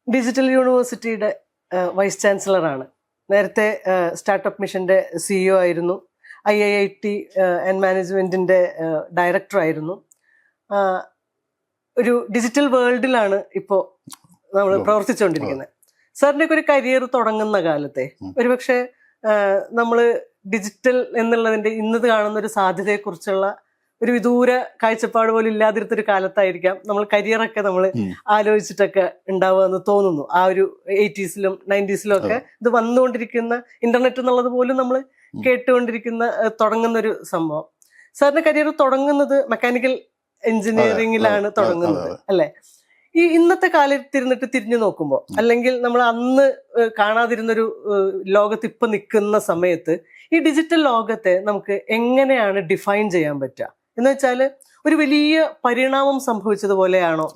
Digital യൂണിവേഴ്സിറ്റിയുടെ vice ചാൻസലറാണ്. നേരത്തെ startup മിഷന്റെ CEO ആയിരുന്നു. IIT ആൻഡ് മാനേജ്മെന്റിന്റെ ഡയറക്ടറായിരുന്നു. ഒരു ഡിജിറ്റൽ വേൾഡിലാണ് ഇപ്പോൾ നമ്മൾ പ്രവർത്തിച്ചുകൊണ്ടിരിക്കുന്നത്. സാറിൻ്റെ ഒരു കരിയർ തുടങ്ങുന്ന കാലത്തെ ഒരുപക്ഷെ നമ്മൾ ഡിജിറ്റൽ എന്നുള്ളതിന്റെ ഇന്നത് കാണുന്ന ഒരു സാധ്യതയെക്കുറിച്ചുള്ള ഒരു വിദൂര കാഴ്ചപ്പാട് പോലും ഇല്ലാതിരുത്തൊരു കാലത്തായിരിക്കാം നമ്മൾ കരിയറൊക്കെ നമ്മൾ ആലോചിച്ചിട്ടൊക്കെ ഉണ്ടാവുക എന്ന് തോന്നുന്നു. ആ ഒരു 80s-ലും 90s-ലും ഒക്കെ ഇത് വന്നുകൊണ്ടിരിക്കുന്ന ഇന്റർനെറ്റ് എന്നുള്ളത് പോലും നമ്മൾ കേട്ടുകൊണ്ടിരിക്കുന്ന തുടങ്ങുന്ന ഒരു സംഭവം. സാറിന്റെ കരിയർ തുടങ്ങുന്നത് മെക്കാനിക്കൽ എഞ്ചിനീയറിംഗിലാണ് തുടങ്ങുന്നത് അല്ലെ? ഈ ഇന്നത്തെ കാലത്തിരുന്നിട്ട് തിരിഞ്ഞു നോക്കുമ്പോൾ, അല്ലെങ്കിൽ നമ്മൾ അന്ന് കാണാതിരുന്നൊരു ലോകത്ത് ഇപ്പൊ നിൽക്കുന്ന സമയത്ത് ഈ ഡിജിറ്റൽ ലോകത്തെ നമുക്ക് എങ്ങനെയാണ് ഡിഫൈൻ ചെയ്യാൻ പറ്റുക? എന്ന് വെച്ചാല് ഒരു വലിയ പരിണാമം സംഭവിച്ചതുപോലെയാണോ,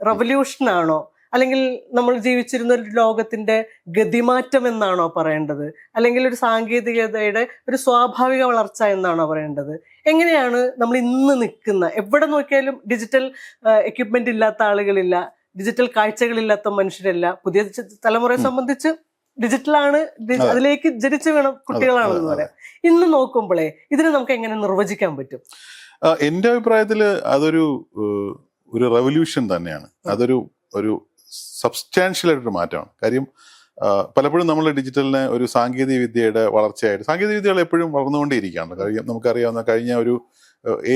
റവല്യൂഷൻ ആണോ, അല്ലെങ്കിൽ നമ്മൾ ജീവിച്ചിരുന്ന ഒരു ലോകത്തിന്റെ ഗതിമാറ്റം എന്നാണോ പറയേണ്ടത്, അല്ലെങ്കിൽ ഒരു സാങ്കേതികതയുടെ ഒരു സ്വാഭാവിക വളർച്ച എന്നാണോ പറയേണ്ടത്? എങ്ങനെയാണ് നമ്മൾ ഇന്ന് നിൽക്കുന്ന, എവിടെ നോക്കിയാലും ഡിജിറ്റൽ എക്യുപ്മെന്റ് ഇല്ലാത്ത ആളുകളില്ല, ഡിജിറ്റൽ കാഴ്ചകളില്ലാത്ത മനുഷ്യരല്ല. പുതിയ തലമുറയെ സംബന്ധിച്ച് ഡിജിറ്റലാണ്, അതിലേക്ക് ജനിച്ചു വീണ കുട്ടികളാണെന്ന് പറയാം. ഇന്ന് നോക്കുമ്പോഴേ ഇതിനെ നമുക്ക് എങ്ങനെ നിർവചിക്കാൻ പറ്റും? എന്റെ അഭിപ്രായത്തില് അതൊരു റെവല്യൂഷൻ തന്നെയാണ്. ഒരു സബ്സ്റ്റാൻഷ്യൽ ആയിട്ടൊരു മാറ്റമാണ്. കാര്യം പലപ്പോഴും നമ്മൾ ഡിജിറ്റലിനെ ഒരു സാങ്കേതിക വിദ്യയുടെ വളർച്ചയായിട്ട്, സാങ്കേതിക വിദ്യകൾ എപ്പോഴും വളർന്നുകൊണ്ടേയിരിക്കുകയാണ്. കാര്യം നമുക്കറിയാവുന്ന കഴിഞ്ഞ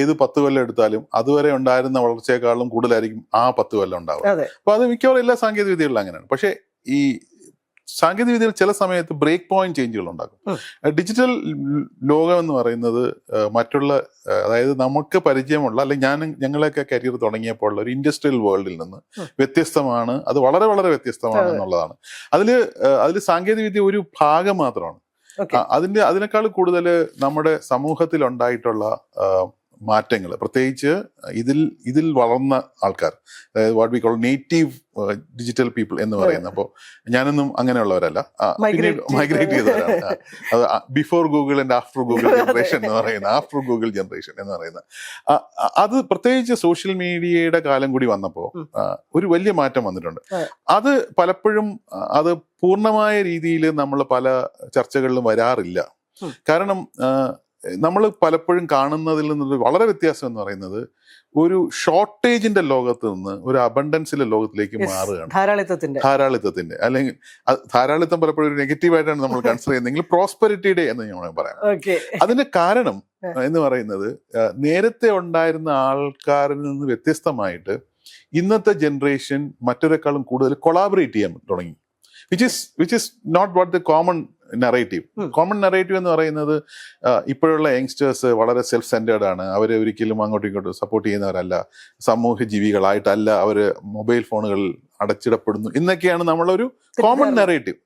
ഏത് 10 കൊല്ലം എടുത്താലും അതുവരെ ഉണ്ടായിരുന്ന വളർച്ചയെക്കാളും കൂടുതലായിരിക്കും ആ 10 കൊല്ലം ഉണ്ടാവുക. അപ്പൊ അത് മിക്കവാറും എല്ലാ സാങ്കേതിക വിദ്യകളിലും അങ്ങനെയാണ്. പക്ഷെ ഈ സാങ്കേതിക വിദ്യയിൽ ചില സമയത്ത് ബ്രേക്ക് പോയിന്റ് ചേഞ്ചുകൾ ഉണ്ടാകും. ഡിജിറ്റൽ ലോകം എന്ന് പറയുന്നത് മറ്റുള്ള, അതായത് നമുക്ക് പരിചയമുള്ള, അല്ലെങ്കിൽ ഞങ്ങളൊക്കെ കരിയർ തുടങ്ങിയപ്പോൾ ഉള്ള ഒരു ഇൻഡസ്ട്രിയൽ വേൾഡിൽ നിന്ന് വ്യത്യസ്തമാണ്. അത് വളരെ വളരെ വ്യത്യസ്തമാണ് എന്നുള്ളതാണ്. അതിൽ സാങ്കേതിക വിദ്യ ഒരു ഭാഗം മാത്രമാണ്. അതിനേക്കാൾ കൂടുതൽ നമ്മുടെ സമൂഹത്തിൽ ഉണ്ടായിട്ടുള്ള മാറ്റങ്ങൾ, പ്രത്യേകിച്ച് ഇതിൽ വളർന്ന ആൾക്കാർ, അതായത് what we call native digital people എന്ന് പറയുന്നത്. അപ്പോൾ ഞാനൊന്നും അങ്ങനെയുള്ളവരല്ല, മൈഗ്രേറ്റ് ചെയ്തവരാണ്. അത് before Google and after Google generation എന്ന് പറയുന്ന, ആഫ്റ്റർ ഗൂഗിൾ ജനറേഷൻ എന്ന് പറയുന്ന അത് പ്രത്യേകിച്ച് സോഷ്യൽ മീഡിയയുടെ കാലം കൂടി വന്നപ്പോൾ ഒരു വലിയ മാറ്റം വന്നിട്ടുണ്ട്. അത് പലപ്പോഴും അത് പൂർണ്ണമായ രീതിയിൽ നമ്മൾ പല ചർച്ചകളിലും വരാറില്ല. കാരണം നമ്മൾ പലപ്പോഴും കാണുന്നതിൽ നിന്നൊരു വളരെ വ്യത്യാസം എന്ന് പറയുന്നത് ഒരു ഷോർട്ടേജിന്റെ ലോകത്ത് നിന്ന് ഒരു അബണ്ടൻസിലെ ലോകത്തിലേക്ക് മാറുകയാണ്. ധാരാളിത്തത്തിന്റെ അല്ലെങ്കിൽ ധാരാളിത്തം പലപ്പോഴും ഒരു നെഗറ്റീവായിട്ടാണ് നമ്മൾ കൺസിഡർ ചെയ്യുന്നതെങ്കിൽ പ്രോസ്പെരിറ്റിയുടെ എന്ന് ഞാൻ പറയാം. അതിന്റെ കാരണം എന്ന് പറയുന്നത് നേരത്തെ ഉണ്ടായിരുന്ന ആൾക്കാരിൽ നിന്ന് വ്യത്യസ്തമായിട്ട് ഇന്നത്തെ ജനറേഷൻ മറ്റൊരെക്കാളും കൂടുതൽ കൊളാബറേറ്റ് ചെയ്യാൻ തുടങ്ങി. which is not what the common narrative എന്ന് പറയുന്നത്, ഇപ്പോഴുള്ള യങ്സ്റ്റേഴ്സ് വളരെ സെൽഫ് സെന്റേർഡ് ആണ്. അവർ ഒരിക്കലും അങ്ങോട്ടും ഇങ്ങോട്ടും സപ്പോർട്ട് ചെയ്യുന്നവരല്ല, സമൂഹ ജീവികളായിട്ടല്ല, അവർ മൊബൈൽ ഫോണുകളിൽ അടച്ചിടപ്പെടുന്നു എന്നൊക്കെയാണ് നമ്മളൊരു കോമൺ നറേറ്റീവ്.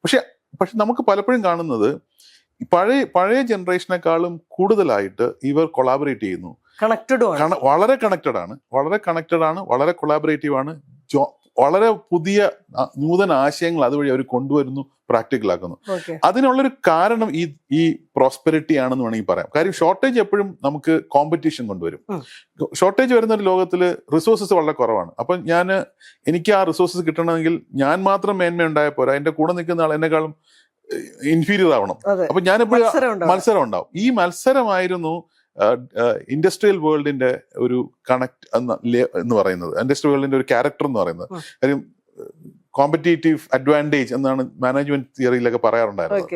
പക്ഷെ നമുക്ക് പലപ്പോഴും കാണുന്നത് പഴയ ജനറേഷനേക്കാളും കൂടുതലായിട്ട് ഇവർ കൊളാബറേറ്റ് ചെയ്യുന്നു, വളരെ കണക്റ്റഡ് ആണ്, വളരെ കൊളാബറേറ്റീവ് ആണ്, വളരെ പുതിയ നൂതന ആശയങ്ങൾ അതുവഴി അവർ കൊണ്ടുവരുന്നു, പ്രാക്ടിക്കൽ ആക്കുന്നു. അതിനുള്ളൊരു കാരണം ഈ പ്രോസ്പെരിറ്റി ആണെന്ന് വേണമെങ്കിൽ പറയാം. കാര്യം ഷോർട്ടേജ് എപ്പോഴും നമുക്ക് കോമ്പറ്റീഷൻ കൊണ്ടുവരും. ഷോർട്ടേജ് വരുന്ന ഒരു ലോകത്തിൽ റിസോഴ്സസ് വളരെ കുറവാണ്. അപ്പം എനിക്ക് ആ റിസോഴ്സസ് കിട്ടണമെങ്കിൽ ഞാൻ മാത്രം മേന്മ ഉണ്ടായ പോരാ, എന്റെ കൂടെ നിൽക്കുന്ന ആൾ എന്നെക്കാളും ഇൻഫീരിയർ ആവണം. അപ്പൊ ഞാനെപ്പോഴും മത്സരം ഉണ്ടാവും. ഈ മത്സരമായിരുന്നു ഇൻഡസ്ട്രിയൽ വേൾഡിന്റെ ഒരു കണക്ട് എന്ന് പറയുന്നത്, ഇൻഡസ്ട്രിയൽ വേൾഡിന്റെ ഒരു ക്യാരക്ടർ എന്ന് പറയുന്നത്. കാര്യം കോമ്പറ്റേറ്റീവ് അഡ്വാൻറ്റേജ് എന്നാണ് മാനേജ്മെന്റ് തിയറിയിലൊക്കെ പറയാറുണ്ടായിരുന്നത്.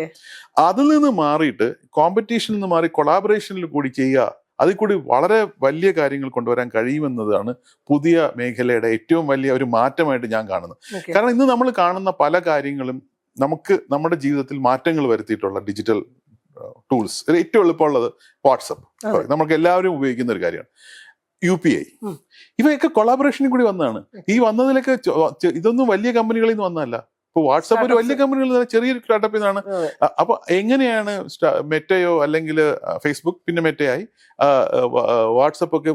അതിൽ നിന്ന് മാറിയിട്ട് കോമ്പറ്റീഷനിൽ നിന്ന് മാറി കൊളാബറേഷനിൽ കൂടി ചെയ്യുക, അതിൽ കൂടി വളരെ വലിയ കാര്യങ്ങൾ കൊണ്ടുവരാൻ കഴിയുമെന്നതാണ് പുതിയ മേഖലയുടെ ഏറ്റവും വലിയ ഒരു മാറ്റമായിട്ട് ഞാൻ കാണുന്നത്. കാരണം ഇന്ന് നമ്മൾ കാണുന്ന പല കാര്യങ്ങളും നമുക്ക് നമ്മുടെ ജീവിതത്തിൽ മാറ്റങ്ങൾ വരുത്തിയിട്ടുള്ള ഡിജിറ്റൽ ടൂൾസ്. ഏറ്റവും എളുപ്പമുള്ളത് വാട്സപ്പ്, നമുക്ക് എല്ലാവരും ഉപയോഗിക്കുന്ന ഒരു കാര്യമാണ്. UPI, ഇവയൊക്കെ കൊളാബറേഷനിൽ കൂടി വന്നതാണ്. ഈ വന്നതിലൊക്കെ ഇതൊന്നും വലിയ കമ്പനികളിൽ നിന്ന് വന്നതല്ല. ഇപ്പൊ വാട്സപ്പ് ഒരു വലിയ കമ്പനികളിൽ നിന്ന്, ചെറിയൊരു സ്റ്റാർട്ടപ്പിൽ നിന്നാണ്. അപ്പൊ എങ്ങനെയാണ് മെറ്റയോ അല്ലെങ്കിൽ ഫേസ്ബുക്ക് പിന്നെ മെറ്റയായി, വാട്സപ്പ് ഒക്കെ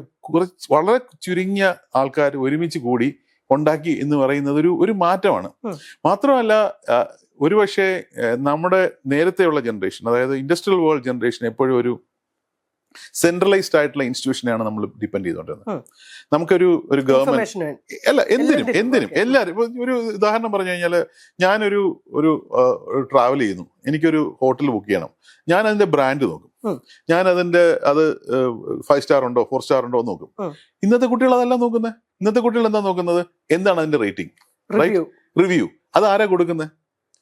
വളരെ ചുരുങ്ങിയ ആൾക്കാർ ഒരുമിച്ച് കൂടി ഉണ്ടാക്കി എന്ന് പറയുന്നത് ഒരു മാറ്റമാണ്. മാത്രമല്ല ഒരുപക്ഷെ നമ്മുടെ നേരത്തെയുള്ള ജനറേഷൻ, അതായത് ഇൻഡസ്ട്രിയൽ വേൾഡ് ജനറേഷൻ എപ്പോഴും സെൻട്രലൈസ്ഡ് ആയിട്ടുള്ള ഇൻസ്റ്റിറ്റ്യൂഷനെയാണ് നമ്മൾ ഡിപ്പെൻഡ് ചെയ്തുകൊണ്ടിരുന്നത്. നമുക്കൊരു ഗവൺമെന്റ് അല്ല, എന്തിനും എല്ലാവരും. ഇപ്പൊ ഒരു ഉദാഹരണം പറഞ്ഞു കഴിഞ്ഞാൽ, ഞാനൊരു ട്രാവൽ ചെയ്യുന്നു, എനിക്കൊരു ഹോട്ടൽ ബുക്ക് ചെയ്യണം, ഞാൻ അതിന്റെ ബ്രാൻഡ് നോക്കും, ഞാൻ അത് 5 സ്റ്റാർ ഉണ്ടോ 4 സ്റ്റാർ ഉണ്ടോ എന്ന് നോക്കും. ഇന്നത്തെ കുട്ടികൾ അതെല്ലാം നോക്കുന്നത്. ഇന്നത്തെ കുട്ടികൾ എന്താ നോക്കുന്നത്? എന്താണ് അതിന്റെ റേറ്റിംഗ്, റിവ്യൂ. അത് ആരാ കൊടുക്കുന്നത്?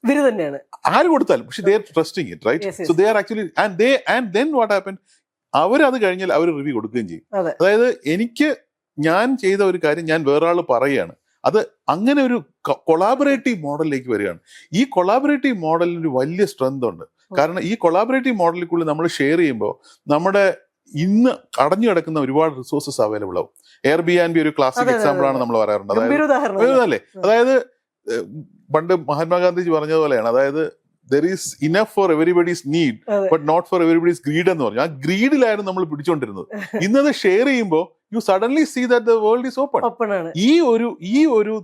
ഇവര് തന്നെയാണ്. ആര് കൊടുത്താലും, പക്ഷെ they are trusting it, right? So they are actually and then what happen, അവരത് കഴിഞ്ഞാൽ അവർ റിവ്യൂ കൊടുക്കുകയും ചെയ്യും. അതായത് ഞാൻ ചെയ്ത ഒരു കാര്യം ഞാൻ വേറൊരാൾ പറയുകയാണ്, അത് അങ്ങനെ ഒരു കൊളാബറേറ്റീവ് മോഡലിലേക്ക് വരികയാണ്. ഈ കൊളാബറേറ്റീവ് മോഡലിന് ഒരു വലിയ സ്ട്രെങ്ത് ഉണ്ട്. കാരണം ഈ കൊളാബറേറ്റീവ് മോഡലിൽ നമ്മൾ ഷെയർ ചെയ്യുമ്പോൾ നമ്മുടെ ഇന്ന് അടഞ്ഞു കിടക്കുന്ന ഒരുപാട് റിസോഴ്സസ് അവൈലബിൾ ആവും. Airbnb ഒരു ക്ലാസിക് എക്സാമ്പിൾ ആണ് നമ്മൾ പറയാറുണ്ട്. അതായത് പണ്ട് മഹാത്മാഗാന്ധിജി പറഞ്ഞതുപോലെയാണ്, അതായത് there is enough for everybody's need but not for everybody's greed എന്ന് പറഞ്ഞു. ആ ഗ്രീഡിലായിരുന്നു നമ്മൾ പിടിച്ചോണ്ടിരുന്നത്. ഇന്നത് ഷെയർ ചെയ്യുമ്പോൾ you suddenly see that the world is open. ഈ ഒരു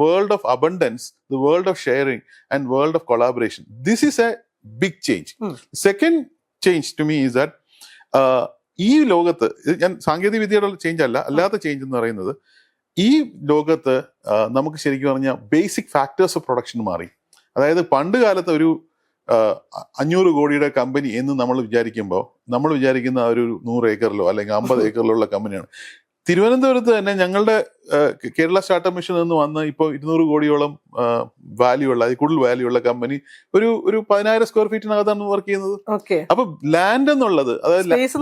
world of abundance, the world of sharing and world of collaboration, this is a big change. Second change to me is that ഈ ലോകത്ത്, ഞാൻ സാങ്കേതിക വിദ്യയുടെ change അല്ലാത്ത change എന്ന് പറയുന്നത്, ഈ ലോകത്ത് നമുക്ക് ശരിക്കും പറഞ്ഞാൽ ബേസിക് ഫാക്ടേഴ്സ് ഓഫ് പ്രൊഡക്ഷൻ മാറി. അതായത് പണ്ട് കാലത്ത് ഒരു 500 കോടിയുടെ കമ്പനി എന്ന് നമ്മൾ വിചാരിക്കുമ്പോൾ, നമ്മൾ വിചാരിക്കുന്ന ഒരു 100 ഏക്കറിലോ അല്ലെങ്കിൽ 50 ഏക്കറിലോ ഉള്ള കമ്പനിയാണ്. തിരുവനന്തപുരത്ത് തന്നെ ഞങ്ങളുടെ കേരള സ്റ്റാർട്ടപ്പ് മിഷൻ എന്ന് വന്ന് ഇപ്പോൾ 200 കോടിയോളം വാല്യൂ ഉള്ള, അതിൽ കൂടുതൽ വാല്യൂ ഉള്ള കമ്പനി ഒരു 10,000 സ്ക്വയർ ഫീറ്റിനകത്താണ് വർക്ക് ചെയ്യുന്നത്. അപ്പൊ ലാൻഡ് എന്നുള്ളത്, അതായത് സ്പേസ്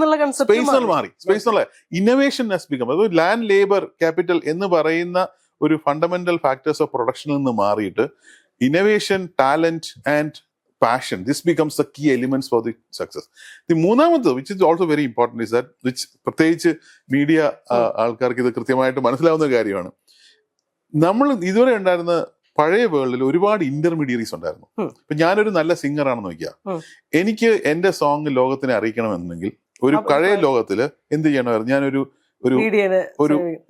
എന്നുള്ള മാറി, സ്പേസ് എന്നുള്ള ഇന്നോവേഷൻ ഹാസ് ബിക്കം, അത് ലാൻഡ് ലേബർ ക്യാപിറ്റൽ എന്ന് പറയുന്ന ഒരു ഫണ്ടമെന്റൽ ഫാക്ടേഴ്സ് ഓഫ് പ്രൊഡക്ഷനിൽ നിന്ന് മാറിയിട്ട് innovation, talent and passion, this becomes the key elements for the success. The മൂന്നാമത്, which is also very important, is that, which പ്രത്യേകിച്ച് media ആൾക്കാർക്ക് ഇത് കൃത്യമായിട്ട് മനസ്സിലാവുന്ന കാര്യമാണ്, നമ്മൾ ഇതുവരെ ഉണ്ടായിരുന്ന പഴയ വേൾഡിൽ ഒരുപാട് ഇന്റർമീഡിയറീസ് ഉണ്ടായിരുന്നു. ഇപ്പൊ ഞാനൊരു നല്ല സിംഗർ ആണെന്ന് നോക്കിയാ, എനിക്ക് എന്റെ സോങ് ലോകത്തിനെ അറിയിക്കണമെന്നുണ്ടെങ്കിൽ ഒരു പഴയ ലോകത്തില് എന്ത് ചെയ്യണമായിരുന്നു? ഞാനൊരു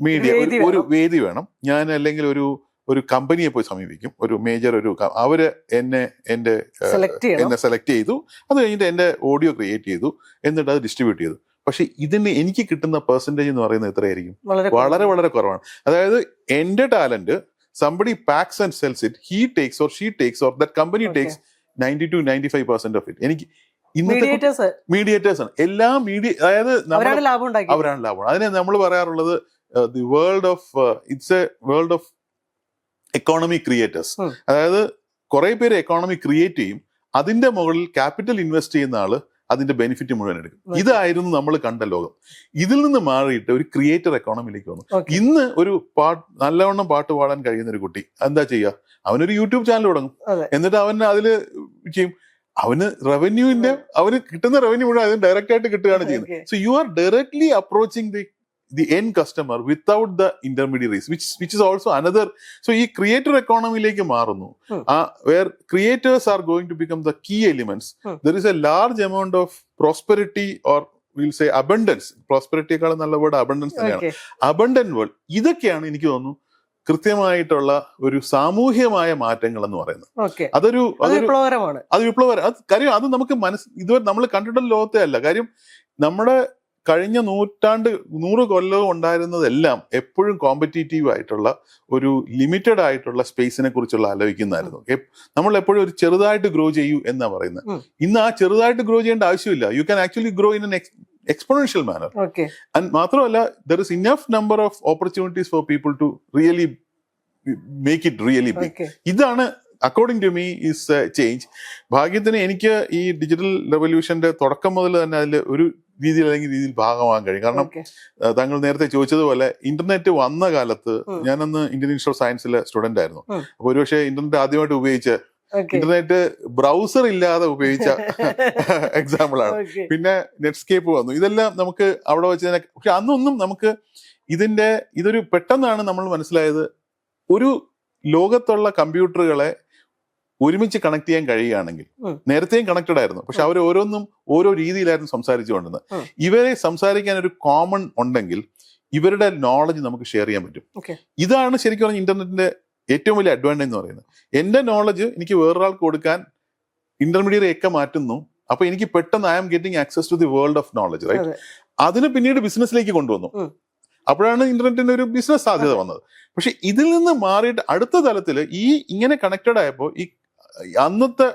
മീഡിയ, ഒരു വേദി വേണം. ഞാൻ അല്ലെങ്കിൽ ഒരു കമ്പനിയെ പോയി സമീപിക്കും, ഒരു മേജർ അവര് എന്നെ സെലക്ട് ചെയ്തു, അത് കഴിഞ്ഞിട്ട് എന്റെ ഓഡിയോ ക്രിയേറ്റ് ചെയ്തു, എന്നിട്ട് അത് ഡിസ്ട്രിബ്യൂട്ട് ചെയ്തു. പക്ഷെ ഇതിന് എനിക്ക് കിട്ടുന്ന പെർസെന്റേജ് എന്ന് പറയുന്നത് എത്രയായിരിക്കും? വളരെ വളരെ കുറവാണ്. അതായത് എന്റെ talent somebody packs and sells it, he takes or she takes or that company takes 90 to 95% of it. എനിക്ക് മീഡിയേറ്റേഴ്സ് ആണ് എല്ലാ അതായത് അവരാണ് ലാഭം. അതിനെ നമ്മൾ പറയാറുള്ളത് the world of, it's A world of economy creators. അതായത് കുറെ പേര് എക്കോണമി ക്രിയേറ്റ് ചെയ്യും, അതിന്റെ മുകളിൽ ക്യാപിറ്റൽ ഇൻവെസ്റ്റ് ചെയ്യുന്ന ആള് അതിന്റെ ബെനിഫിറ്റ് മുഴുവൻ എടുക്കും. ഇതായിരുന്നു നമ്മൾ കണ്ട ലോകം. ഇതിൽ നിന്ന് മാറിയിട്ട് ഒരു ക്രിയേറ്റർ എക്കോണമിയിലേക്ക് വന്നു. ഇന്ന് ഒരു നല്ലവണ്ണം പാട്ട് പാടാൻ കഴിയുന്ന ഒരു കുട്ടി എന്താ ചെയ്യുക? അവനൊരു യൂട്യൂബ് ചാനൽ തുടങ്ങും, എന്നിട്ട് അവൻ അതില് ചെയ്യും. അവന് കിട്ടുന്ന റവന്യൂ മുഴുവൻ അതിന് ഡയറക്റ്റ് ആയിട്ട് കിട്ടുകയാണ് ചെയ്യുന്നത്. So you are directly approaching the end customer without the intermediaries, which is also another. So ഈ ക്രിയേറ്റർ എക്കോണമിയിലേക്ക് മാറുന്നു, where creators are going to become the key elements. There is a large amount of prosperity, or we'll say abundance. prosperity യേക്കാളും നല്ല word abundance തന്നെയാണ്. abundant world. ഇതൊക്കെയാണ് എനിക്ക് തോന്നുന്നു കൃത്യമായിട്ടുള്ള ഒരു സാമൂഹ്യമായ മാറ്റങ്ങൾ എന്ന് പറയുന്നത്. അതൊരു വിപ്ലവകരമാണ്. കാര്യം അത് നമുക്ക് ഇതുവരെ നമ്മൾ കണ്ടിട്ടുള്ള ലോകത്തെ അല്ല. കാര്യം നമ്മുടെ കഴിഞ്ഞ 100 കൊല്ലവും ഉണ്ടായിരുന്നതെല്ലാം എപ്പോഴും കോമ്പറ്റീറ്റീവ് ആയിട്ടുള്ള ഒരു ലിമിറ്റഡ് ആയിട്ടുള്ള സ്പേസിനെ കുറിച്ചുള്ള ആലോചിക്കുന്നതായിരുന്നു. നമ്മൾ എപ്പോഴും ഒരു ചെറുതായിട്ട് ഗ്രോ ചെയ്യൂ എന്നാ പറയുന്നത്. ഇന്ന് ആ ചെറുതായിട്ട് ഗ്രോ ചെയ്യേണ്ട ആവശ്യമില്ല. You can actually grow in N exponential manner. And മാത്രമല്ല, there is enough number of opportunities for people to really make it really big. ഇതാണ് according to me is change. ഭാഗ്യത്തിന് എനിക്ക് ഈ ഡിജിറ്റൽ റെവല്യൂഷന്റെ തുടക്കം മുതൽ തന്നെ അതിൽ ഒരു രീതിയിൽ അല്ലെങ്കിൽ രീതിയിൽ ഭാഗമാകാൻ കഴിയും. കാരണം താങ്കൾ നേരത്തെ ചോദിച്ചതുപോലെ ഇന്റർനെറ്റ് വന്ന കാലത്ത് ഞാനന്ന് ഇന്ത്യൻ ഇൻസ്റ്റിറ്റ്യൂട്ട് ഓഫ് സയൻസിലെ സ്റ്റുഡന്റ് ആയിരുന്നു. അപ്പൊ ഒരുപക്ഷെ ഇന്റർനെറ്റ് ആദ്യമായിട്ട് ഉപയോഗിച്ച, ഇന്റർനെറ്റ് ഇതൊരു ഇല്ലാതെ ഉപയോഗിച്ച എക്സാമ്പിൾ ആണ്. പിന്നെ നെറ്റ്സ്കേപ്പ് വന്നു. ഇതെല്ലാം നമുക്ക് അവിടെ വെച്ച് തന്നെ, പക്ഷെ അന്നൊന്നും നമുക്ക് ഇതൊരു പെട്ടെന്നാണ് നമ്മൾ മനസ്സിലായത്, ഒരു ലോകത്തുള്ള കമ്പ്യൂട്ടറുകളെ ഒരുമിച്ച് കണക്ട് ചെയ്യാൻ കഴിയുകയാണെങ്കിൽ, നേരത്തെയും കണക്റ്റഡ് ആയിരുന്നു, പക്ഷെ അവർ ഓരോന്നും ഓരോ രീതിയിലായിരുന്നു സംസാരിച്ചുകൊണ്ടിരുന്നത്. ഇവരെ സംസാരിക്കാൻ ഒരു കോമൺ ഉണ്ടെങ്കിൽ ഇവരുടെ നോളജ് നമുക്ക് ഷെയർ ചെയ്യാൻ പറ്റും. ഇതാണ് ശരിക്കും പറഞ്ഞാൽ ഇന്റർനെറ്റിന്റെ ഏറ്റവും വലിയ അഡ്വാൻറ്റേജ് എന്ന് പറയുന്നത്. എന്റെ നോളജ് എനിക്ക് വേറൊരാൾക്ക് കൊടുക്കാൻ ഇന്റർമീഡിയറ്റ് ഒക്കെ മാറ്റുന്നു, അപ്പൊ എനിക്ക് പെട്ടെന്ന് I am getting access to the world of knowledge, right? അതിന് പിന്നീട് ബിസിനസ്സിലേക്ക് കൊണ്ടുവന്നു. അപ്പോഴാണ് ഇന്റർനെറ്റിന്റെ ഒരു ബിസിനസ് സാധ്യത വന്നത്. പക്ഷെ ഇതിൽ നിന്ന് മാറിയിട്ട് അടുത്ത തലത്തിൽ ഇങ്ങനെ കണക്റ്റഡ് ആയപ്പോൾ ഈ അന്നത്തെ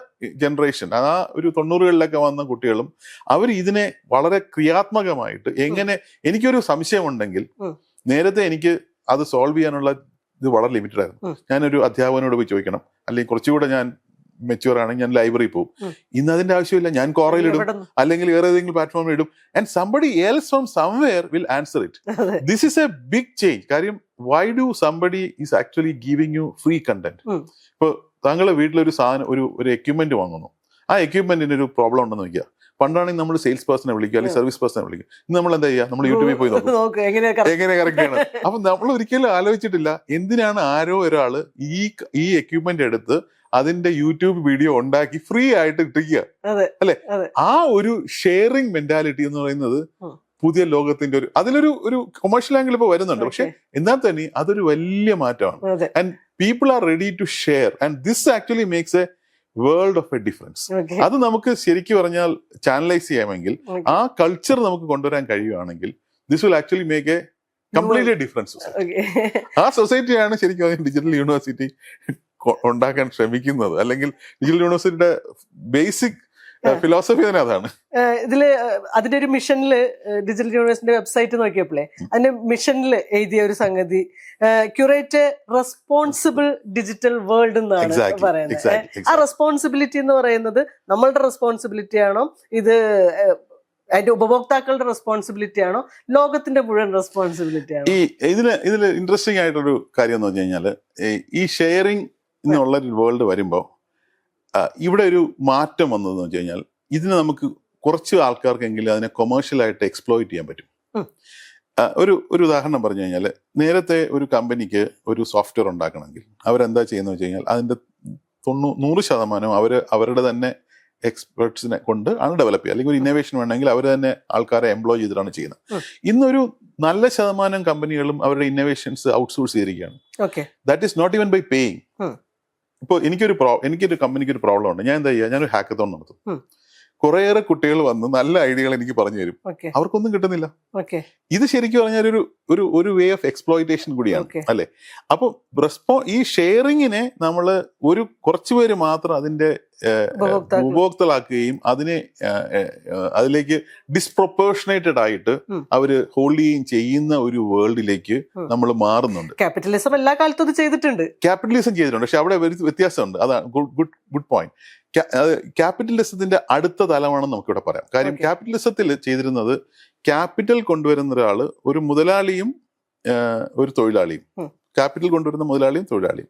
ജനറേഷൻ, ആ ഒരു 90കളിലൊക്കെ വന്ന കുട്ടികളും അവർ ഇതിനെ വളരെ ക്രിയാത്മകമായിട്ട് എങ്ങനെ, എനിക്കൊരു സംശയമുണ്ടെങ്കിൽ നേരത്തെ എനിക്ക് അത് സോൾവ് ചെയ്യാനുള്ള ഇത് വളരെ ലിമിറ്റഡ് ആയിരുന്നു. ഞാനൊരു അധ്യാപകനോട് പോയി ചോദിക്കണം, അല്ലെങ്കിൽ കുറച്ചുകൂടെ ഞാൻ മെച്യൂർ ആണെങ്കിൽ ഞാൻ ലൈബ്രറി പോകും. ഇന്ന് അതിന്റെ ആവശ്യമില്ല, ഞാൻ കോറയിൽ ഇടും അല്ലെങ്കിൽ വേറെ ഏതെങ്കിലും പ്ലാറ്റ്ഫോമിൽ ഇടും, and somebody else from somewhere will answer it. This is a big change. കാര്യം why do somebody is actually giving you free content? ഇപ്പൊ താങ്കൾ വീട്ടിലൊരു സാധനം, ഒരു എക്യുപ്മെന്റ് വാങ്ങുന്നു, ആ എക്യുപ്മെന്റിന് ഒരു പ്രോബ്ലം ഉണ്ടെന്ന് നോക്കിയാൽ, പണ്ടാണെങ്കിൽ നമ്മൾ സെയിൽസ് പേഴ്സണെ വിളിക്കുക അല്ലെങ്കിൽ സർവീസ് പേഴ്സണെ വിളിക്കുക. ഇന്ന് നമ്മൾ എന്താ ചെയ്യുക? നമ്മൾ യൂട്യൂബിൽ പോയി നോക്കും എങ്ങനെ കറക്റ്റ് ആണ്. അപ്പൊ നമ്മൾ ഒരിക്കലും ആലോചിച്ചിട്ടില്ല എന്തിനാണ് ആരോ ഒരാള് ഈ എക്യുപ്മെന്റ് എടുത്ത് അതിന്റെ യൂട്യൂബ് വീഡിയോ ഉണ്ടാക്കി ഫ്രീ ആയിട്ട് ഇട്ടിരിക്കുക, അല്ലെ? ആ ഒരു ഷെയറിംഗ് മെന്റാലിറ്റി എന്ന് പറയുന്നത് പുതിയ ലോകത്തിന്റെ അതിലൊരു കൊമേഴ്ഷ്യൽ ആംഗിൾ ഇപ്പൊ വരുന്നുണ്ട്. പക്ഷെ എന്നാൽ തന്നെ അതൊരു വലിയ മാറ്റമാണ്. And people are ready to share, and this actually makes a world of a difference. അത് നമുക്ക് ശരിക്കും പറഞ്ഞാൽ ചാനലൈസ് ചെയ്യാമെങ്കിൽ, ആ കൾച്ചർ നമുക്ക് കൊണ്ടുവരാൻ കഴിയുകയാണെങ്കിൽ, this will actually make a completely difference. ആ സൊസൈറ്റിയാണ് ശരിക്കും ഡിജിറ്റൽ യൂണിവേഴ്സിറ്റി ഉണ്ടാക്കാൻ ശ്രമിക്കുന്നത്. അല്ലെങ്കിൽ ഡിജിറ്റൽ യൂണിവേഴ്സിറ്റിയുടെ ബേസിക് ഫിലോസഫി തന്നെ അതാണ്. ഇതില് അതിന്റെ ഒരു മിഷനില്, ഡിജിറ്റൽ യൂണിവേഴ്സിറ്റിന്റെ വെബ്സൈറ്റ് നോക്കിയപ്പോഴേ അതിന്റെ മിഷനിൽ എഴുതിയ ഒരു സംഗതി, ക്യൂറേറ്റ് റെസ്പോൺസിബിൾ ഡിജിറ്റൽ വേൾഡ് എന്നാണ് പറയുന്നത്. ആ റെസ്പോൺസിബിലിറ്റി എന്ന് പറയുന്നത് നമ്മളുടെ റെസ്പോൺസിബിലിറ്റി ആണോ, ഇത് അതിന്റെ ഉപഭോക്താക്കളുടെ റെസ്പോൺസിബിലിറ്റി ആണോ, ലോകത്തിന്റെ മുഴുവൻ റെസ്പോൺസിബിലിറ്റി ആണോ? ഇതില് ഇൻട്രസ്റ്റിംഗ് ആയിട്ടൊരു കാര്യം എന്ന് പറഞ്ഞു കഴിഞ്ഞാല്, ഈ ഷെയറിംഗ് എന്നുള്ള ഒരു വേൾഡ് വരുമ്പോൾ ഇവിടെ ഒരു മാറ്റം വന്നതെന്ന് വെച്ച് കഴിഞ്ഞാൽ, ഇതിന് നമുക്ക് കുറച്ച് ആൾക്കാർക്കെങ്കിലും അതിനെ കൊമേഴ്ഷ്യലായിട്ട് എക്സ്പ്ലോയിറ്റ് ചെയ്യാൻ പറ്റും. ഒരു ഉദാഹരണം പറഞ്ഞു കഴിഞ്ഞാൽ, നേരത്തെ ഒരു കമ്പനിക്ക് ഒരു സോഫ്റ്റ്വെയർ ഉണ്ടാക്കണമെങ്കിൽ അവരെന്താ ചെയ്യുന്നത് വെച്ച് കഴിഞ്ഞാൽ, അതിന്റെ 100% അവരുടെ തന്നെ എക്സ്പെർട്സിനെ കൊണ്ട് ആണ് ഡെവലപ്പ് ചെയ്യുക. അല്ലെങ്കിൽ ഒരു ഇന്നോവേഷൻ വേണമെങ്കിൽ അവർ തന്നെ ആൾക്കാരെ എംപ്ലോയ് ചെയ്തിട്ടാണ് ചെയ്യുന്നത്. ഇന്നൊരു നല്ല ശതമാനം കമ്പനികളും അവരുടെ ഇന്നോവേഷൻസ് ഔട്ട്സോഴ്സ് ചെയ്തിരിക്കുകയാണ്. That is not even by paying. ഇപ്പോൾ എനിക്കൊരു കമ്പനിക്ക് ഒരു പ്രോബ്ലം ഉണ്ട്, ഞാൻ എന്താ ചെയ്യുക? ഞാനൊരു ഹാക്കത്തോൺ നടത്തും. കുറേയേറെ കുട്ടികൾ വന്ന് നല്ല ഐഡിയകൾ എനിക്ക് പറഞ്ഞു തരും, അവർക്കൊന്നും കിട്ടുന്നില്ല. ഇത് ശരിക്കും പറഞ്ഞാൽ ഒരു വേ ഓഫ് എക്സ്പ്ലോയിറ്റേഷൻ കൂടിയാണ്, അല്ലെ? അപ്പൊ ഈ ഷെയറിങ്ങിനെ നമ്മൾ കുറച്ചുപേര് മാത്രം അതിന്റെ ഉപഭോക്താക്കളാക്കുകയും അതിലേക്ക് ഡിസ്പ്രൊപ്പോർഷനേറ്റഡ് ആയിട്ട് അവര് ഹോൾഡ് ചെയ്യുന്ന ഒരു വേൾഡിലേക്ക് നമ്മൾ മാറുന്നുണ്ട്. ക്യാപിറ്റലിസം എല്ലാ കാലത്തും ചെയ്തിട്ടുണ്ട്, പക്ഷെ അവിടെ വ്യത്യാസമുണ്ട്. അതാണ് ഗുഡ് പോയിന്റ്. ക്യാപിറ്റലിസത്തിന്റെ അടുത്ത തലമാണെന്ന് നമുക്കിവിടെ പറയാം. കാര്യം ക്യാപിറ്റലിസത്തിൽ ചെയ്തിരുന്നത്, ക്യാപിറ്റൽ കൊണ്ടുവരുന്ന ഒരാള് ഒരു മുതലാളിയും ഒരു തൊഴിലാളിയും, ക്യാപിറ്റൽ കൊണ്ടുവരുന്ന മുതലാളിയും തൊഴിലാളിയും.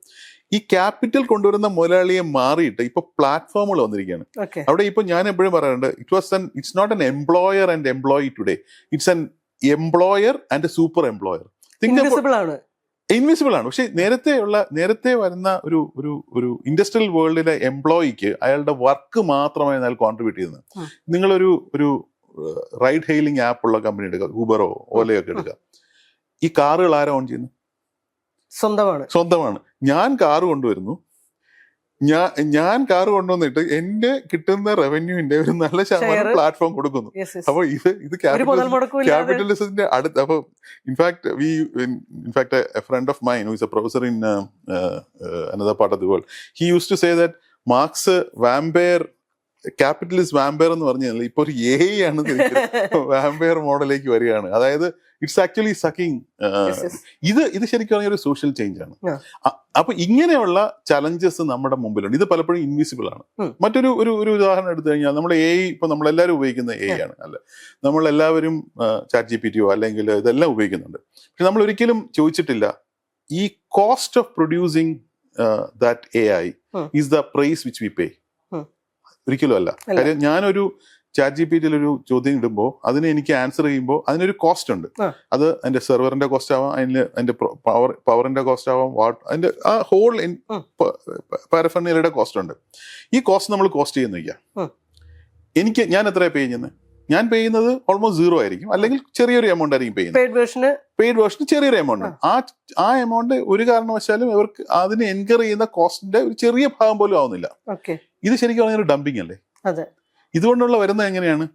ഈ ക്യാപിറ്റൽ കൊണ്ടുവരുന്ന മുതലാളിയെ മാറിയിട്ട് ഇപ്പൊ പ്ലാറ്റ്ഫോമുകൾ വന്നിരിക്കുകയാണ്. അവിടെ ഇപ്പൊ ഞാൻ എപ്പോഴും പറയാറുണ്ട്, it's not an employer and employee today, it's an employer and a super employer. Invisible ആണ്. പക്ഷെ നേരത്തെ വരുന്ന ഒരു ഇൻഡസ്ട്രിയൽ വേൾഡിലെ എംപ്ലോയിക്ക് അയാളുടെ വർക്ക് മാത്രമായി അയാൾ കോൺട്രിബ്യൂട്ട് ചെയ്യുന്നത്. നിങ്ങളൊരു റൈഡ് ഹെയിലിംഗ് ആപ്പ് ഉള്ള കമ്പനി എടുക്കുക, ഊബറോ ഓലയോ ഒക്കെ എടുക്കുക. ഈ കാറുകൾ ആരാ ഓൺ ചെയ്യുന്നത്? സ്വന്തമാണ്. ഞാൻ കാറ് കൊണ്ടുവരുന്നു, ഞാൻ കാറ് കൊണ്ടുവന്നിട്ട് എന്റെ കിട്ടുന്ന റവന്യൂവിന്റെ ഒരു നല്ല ശതമാനം പ്ലാറ്റ്ഫോം കൊടുക്കുന്നു. അപ്പൊ ഇത് ക്യാപിറ്റലിസത്തിന്റെ അടുത്ത്. അപ്പൊ in fact a friend of mine who is a professor in another part of the world, he used to say that Marx vampire, capitalist vampire എന്ന് പറഞ്ഞാൽ ഇപ്പൊ ഒരു AI ആണ് വാമ്പയർ മോഡലിലേക്ക് വരികയാണ്. അതായത് ഇറ്റ്സ് ആക്ച്വലി സക്കിങ്. ഇത് ശരിക്കും പറഞ്ഞ ഒരു സോഷ്യൽ ചേഞ്ച് ആണ്. അപ്പൊ ഇങ്ങനെയുള്ള ചലഞ്ചസ് നമ്മുടെ മുമ്പിലുണ്ട്. ഇത് പലപ്പോഴും ഇൻവിസിബിൾ ആണ്. മറ്റൊരു ഉദാഹരണം എടുത്തു കഴിഞ്ഞാൽ, നമ്മൾ AI ഇപ്പൊ നമ്മളെല്ലാവരും ഉപയോഗിക്കുന്ന AI ആണ്, അല്ലെ? നമ്മളെല്ലാവരും ChatGPT അല്ലെങ്കിൽ ഇതെല്ലാം ഉപയോഗിക്കുന്നുണ്ട്. പക്ഷെ നമ്മൾ ഒരിക്കലും ചോദിച്ചിട്ടില്ല, ഈ cost of producing that AI is the price which we pay. ഒരിക്കലും അല്ല. കാര്യം ഞാനൊരു ChatGPT ഒരു ചോദ്യം ഇടുമ്പോൾ അതിന് എനിക്ക് ആൻസർ ചെയ്യുമ്പോൾ അതിനൊരു കോസ്റ്റ് ഉണ്ട്. അത് അതിന്റെ സെർവറിന്റെ കോസ്റ്റ് ആവാം, അതിന്റെ പവറിന്റെ കോസ്റ്റ് ആവാം, അതിന്റെ ആ ഹോൾ പാരഫർണിയറുടെ കോസ്റ്റ് ഉണ്ട്. ഈ കോസ്റ്റ് നമ്മൾ കോസ്റ്റ് ചെയ്യുന്ന ഞാൻ എത്രയാണ് പേ ചെയ്യുന്നത്? ഞാൻ പേ ചെയ്യുന്നത് ഓൾമോസ്റ്റ് 0 ആയിരിക്കും, അല്ലെങ്കിൽ ചെറിയൊരു എമൗണ്ട് ആയിരിക്കും പേ ചെയ്യുന്നത്. പെയ്ഡ് വേർഷന് ചെറിയൊരു എമൗണ്ട്. ആ എമൗണ്ട് ഒരു കാരണവശാലും ഇവർക്ക് അതിന് എൻകർ ചെയ്യുന്ന കോസ്റ്റിന്റെ ഒരു ചെറിയ ഭാഗം പോലും ആവുന്നില്ല. ഇത് ശരിക്കും പറഞ്ഞൊരു ഡംപിങ് അല്ലേ? ഇതുകൊണ്ടുള്ള വരുന്നത് എങ്ങനെയാണ്?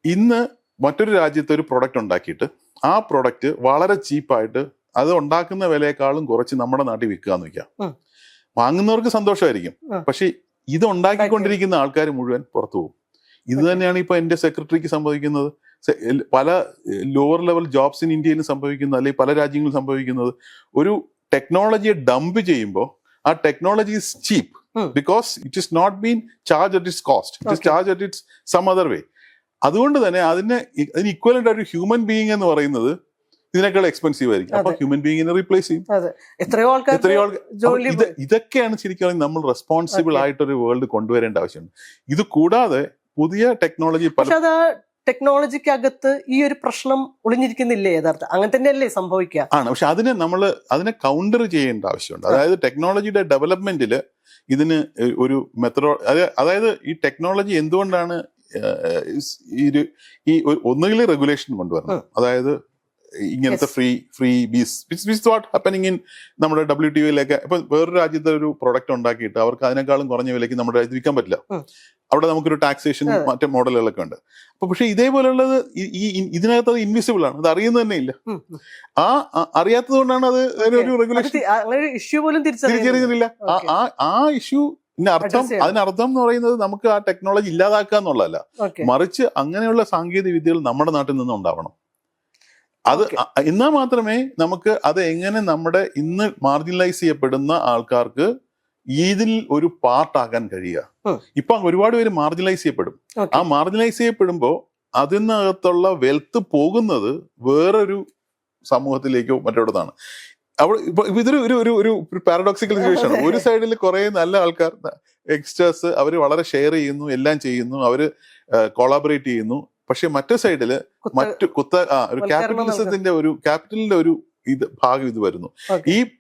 ഇന്ന് മറ്റൊരു രാജ്യത്ത് ഒരു പ്രൊഡക്റ്റ് ഉണ്ടാക്കിയിട്ട് ആ പ്രൊഡക്റ്റ് വളരെ ചീപ്പായിട്ട് അത് ഉണ്ടാക്കുന്ന വിലയെക്കാളും കുറച്ച് നമ്മുടെ നാട്ടിൽ വിൽക്കാന്ന് വെക്കാം. വാങ്ങുന്നവർക്ക് സന്തോഷമായിരിക്കും, പക്ഷെ ഇത് ഉണ്ടാക്കിക്കൊണ്ടിരിക്കുന്ന ആൾക്കാർ മുഴുവൻ പുറത്തു പോകും. ഇത് തന്നെയാണ് ഇപ്പൊ എന്റെ സെക്രട്ടറിക്ക് സംഭവിക്കുന്നത്, പല ലോവർ ലെവൽ ജോബ്സ് ഇൻ ഇന്ത്യയിലും സംഭവിക്കുന്നത്, അല്ലെങ്കിൽ പല രാജ്യങ്ങളിലും സംഭവിക്കുന്നത്. ഒരു ടെക്നോളജിയെ ഡംപ് ചെയ്യുമ്പോൾ ആ technology is cheap because it is not been charge at its cost, it is charge at its some other way. അതുകൊണ്ട് തന്നെ അതിന് ഇക്വലന്റ് ഒരു ഹ്യൂമൻ ബീയിങ് എന്ന് പറയുന്നത് ഇതിനേക്കാൾ എക്സ്പെൻസീവ് ആയിരിക്കും. അപ്പൊ ഹ്യൂമൻ ബീയിങ്ങിനെ റീപ്ലേസ് ചെയ്യും. എത്രയോ ആൾക്കാർ. ഇതൊക്കെയാണ് ശരിക്കും നമ്മൾ റെസ്പോൺസിബിൾ ആയിട്ടൊരു വേൾഡ് കൊണ്ടുവരേണ്ട ആവശ്യമുണ്ട്. ഇത് കൂടാതെ പുതിയ ടെക്നോളജി ടെക്നോളജിക്ക് അകത്ത് ഈ ഒരു പ്രശ്നം ഒളിഞ്ഞിരിക്കുന്നില്ലേ യഥാർത്ഥം? അങ്ങനെ തന്നെയല്ലേ സംഭവിക്കുക? ആണ്, പക്ഷെ അതിനെ കൗണ്ടർ ചെയ്യേണ്ട ആവശ്യമുണ്ട്. അതായത് ടെക്നോളജിയുടെ ഡെവലപ്മെന്റിൽ ഇതിന് ഒരു അതായത് ഈ ടെക്നോളജി എന്തുകൊണ്ടാണ് ഒന്നുകിൽ റെഗുലേഷൻ കൊണ്ടുവരണം. അതായത് ഇങ്ങനത്തെ freebies what happening in നമ്മുടെ WTOയിലൊക്കെ. ഇപ്പൊ വേറൊരു രാജ്യത്തെ ഒരു പ്രൊഡക്റ്റ് ഉണ്ടാക്കിയിട്ട് അവർക്ക് അതിനേക്കാളും കുറഞ്ഞ വിലയ്ക്ക് നമ്മുടെ രാജ്യത്ത് വിൽക്കാൻ പറ്റില്ല. അവിടെ നമുക്കൊരു ടാക്സേഷൻ മറ്റേ മോഡലുകളൊക്കെ ഉണ്ട്. അപ്പൊ പക്ഷെ ഇതേപോലെയുള്ളത് ഇതിനകത്ത് അത് ഇൻവിസിബിൾ ആണ്, അത് അറിയുന്നത് തന്നെ ഇല്ല. അറിയാത്തത് കൊണ്ടാണ് അത് ഒരു റെഗുലേഷൻ ഇഷ്യൂ പോലും തിരിച്ചറിയുന്നില്ല. ആ ഇഷ്യൂ അതിനർത്ഥം എന്ന് പറയുന്നത് നമുക്ക് ആ ടെക്നോളജി ഇല്ലാതാക്കുക എന്നുള്ളതല്ല, മറിച്ച് അങ്ങനെയുള്ള സാങ്കേതിക വിദ്യകൾ നമ്മുടെ നാട്ടിൽ നിന്ന് ഉണ്ടാവണം. അത് എന്നാൽ മാത്രമേ നമുക്ക് അത് എങ്ങനെ നമ്മുടെ ഇന്ന് മാർജിനലൈസ് ചെയ്യപ്പെടുന്ന ആൾക്കാർക്ക് ഇതിൽ ഒരു പാർട്ടാക്കാൻ കഴിയുക. ഇപ്പൊ ഒരുപാട് പേര് മാർജിനലൈസ് ചെയ്യപ്പെടും. ആ മാർജിനലൈസ് ചെയ്യപ്പെടുമ്പോൾ അതിനകത്തുള്ള വെൽത്ത് പോകുന്നത് വേറൊരു സമൂഹത്തിലേക്കോ മറ്റൊരിടത്താണ്. ഇതൊരു ഒരു പാരഡോക്സിക്കൽ സിറ്റുവേഷൻ ആണ്. ഒരു സൈഡിൽ കുറെ നല്ല ആൾക്കാർ യങ്സ്റ്റേഴ്സ് അവർ വളരെ ഷെയർ ചെയ്യുന്നു, എല്ലാം ചെയ്യുന്നു, അവര് കൊളാബറേറ്റ് ചെയ്യുന്നു. പക്ഷെ മറ്റേ സൈഡില് ഒരു ക്യാപിറ്റലിസത്തിന്റെ ക്യാപിറ്റലിന്റെ ഒരു ഭാഗം ഇത് വരുന്നു.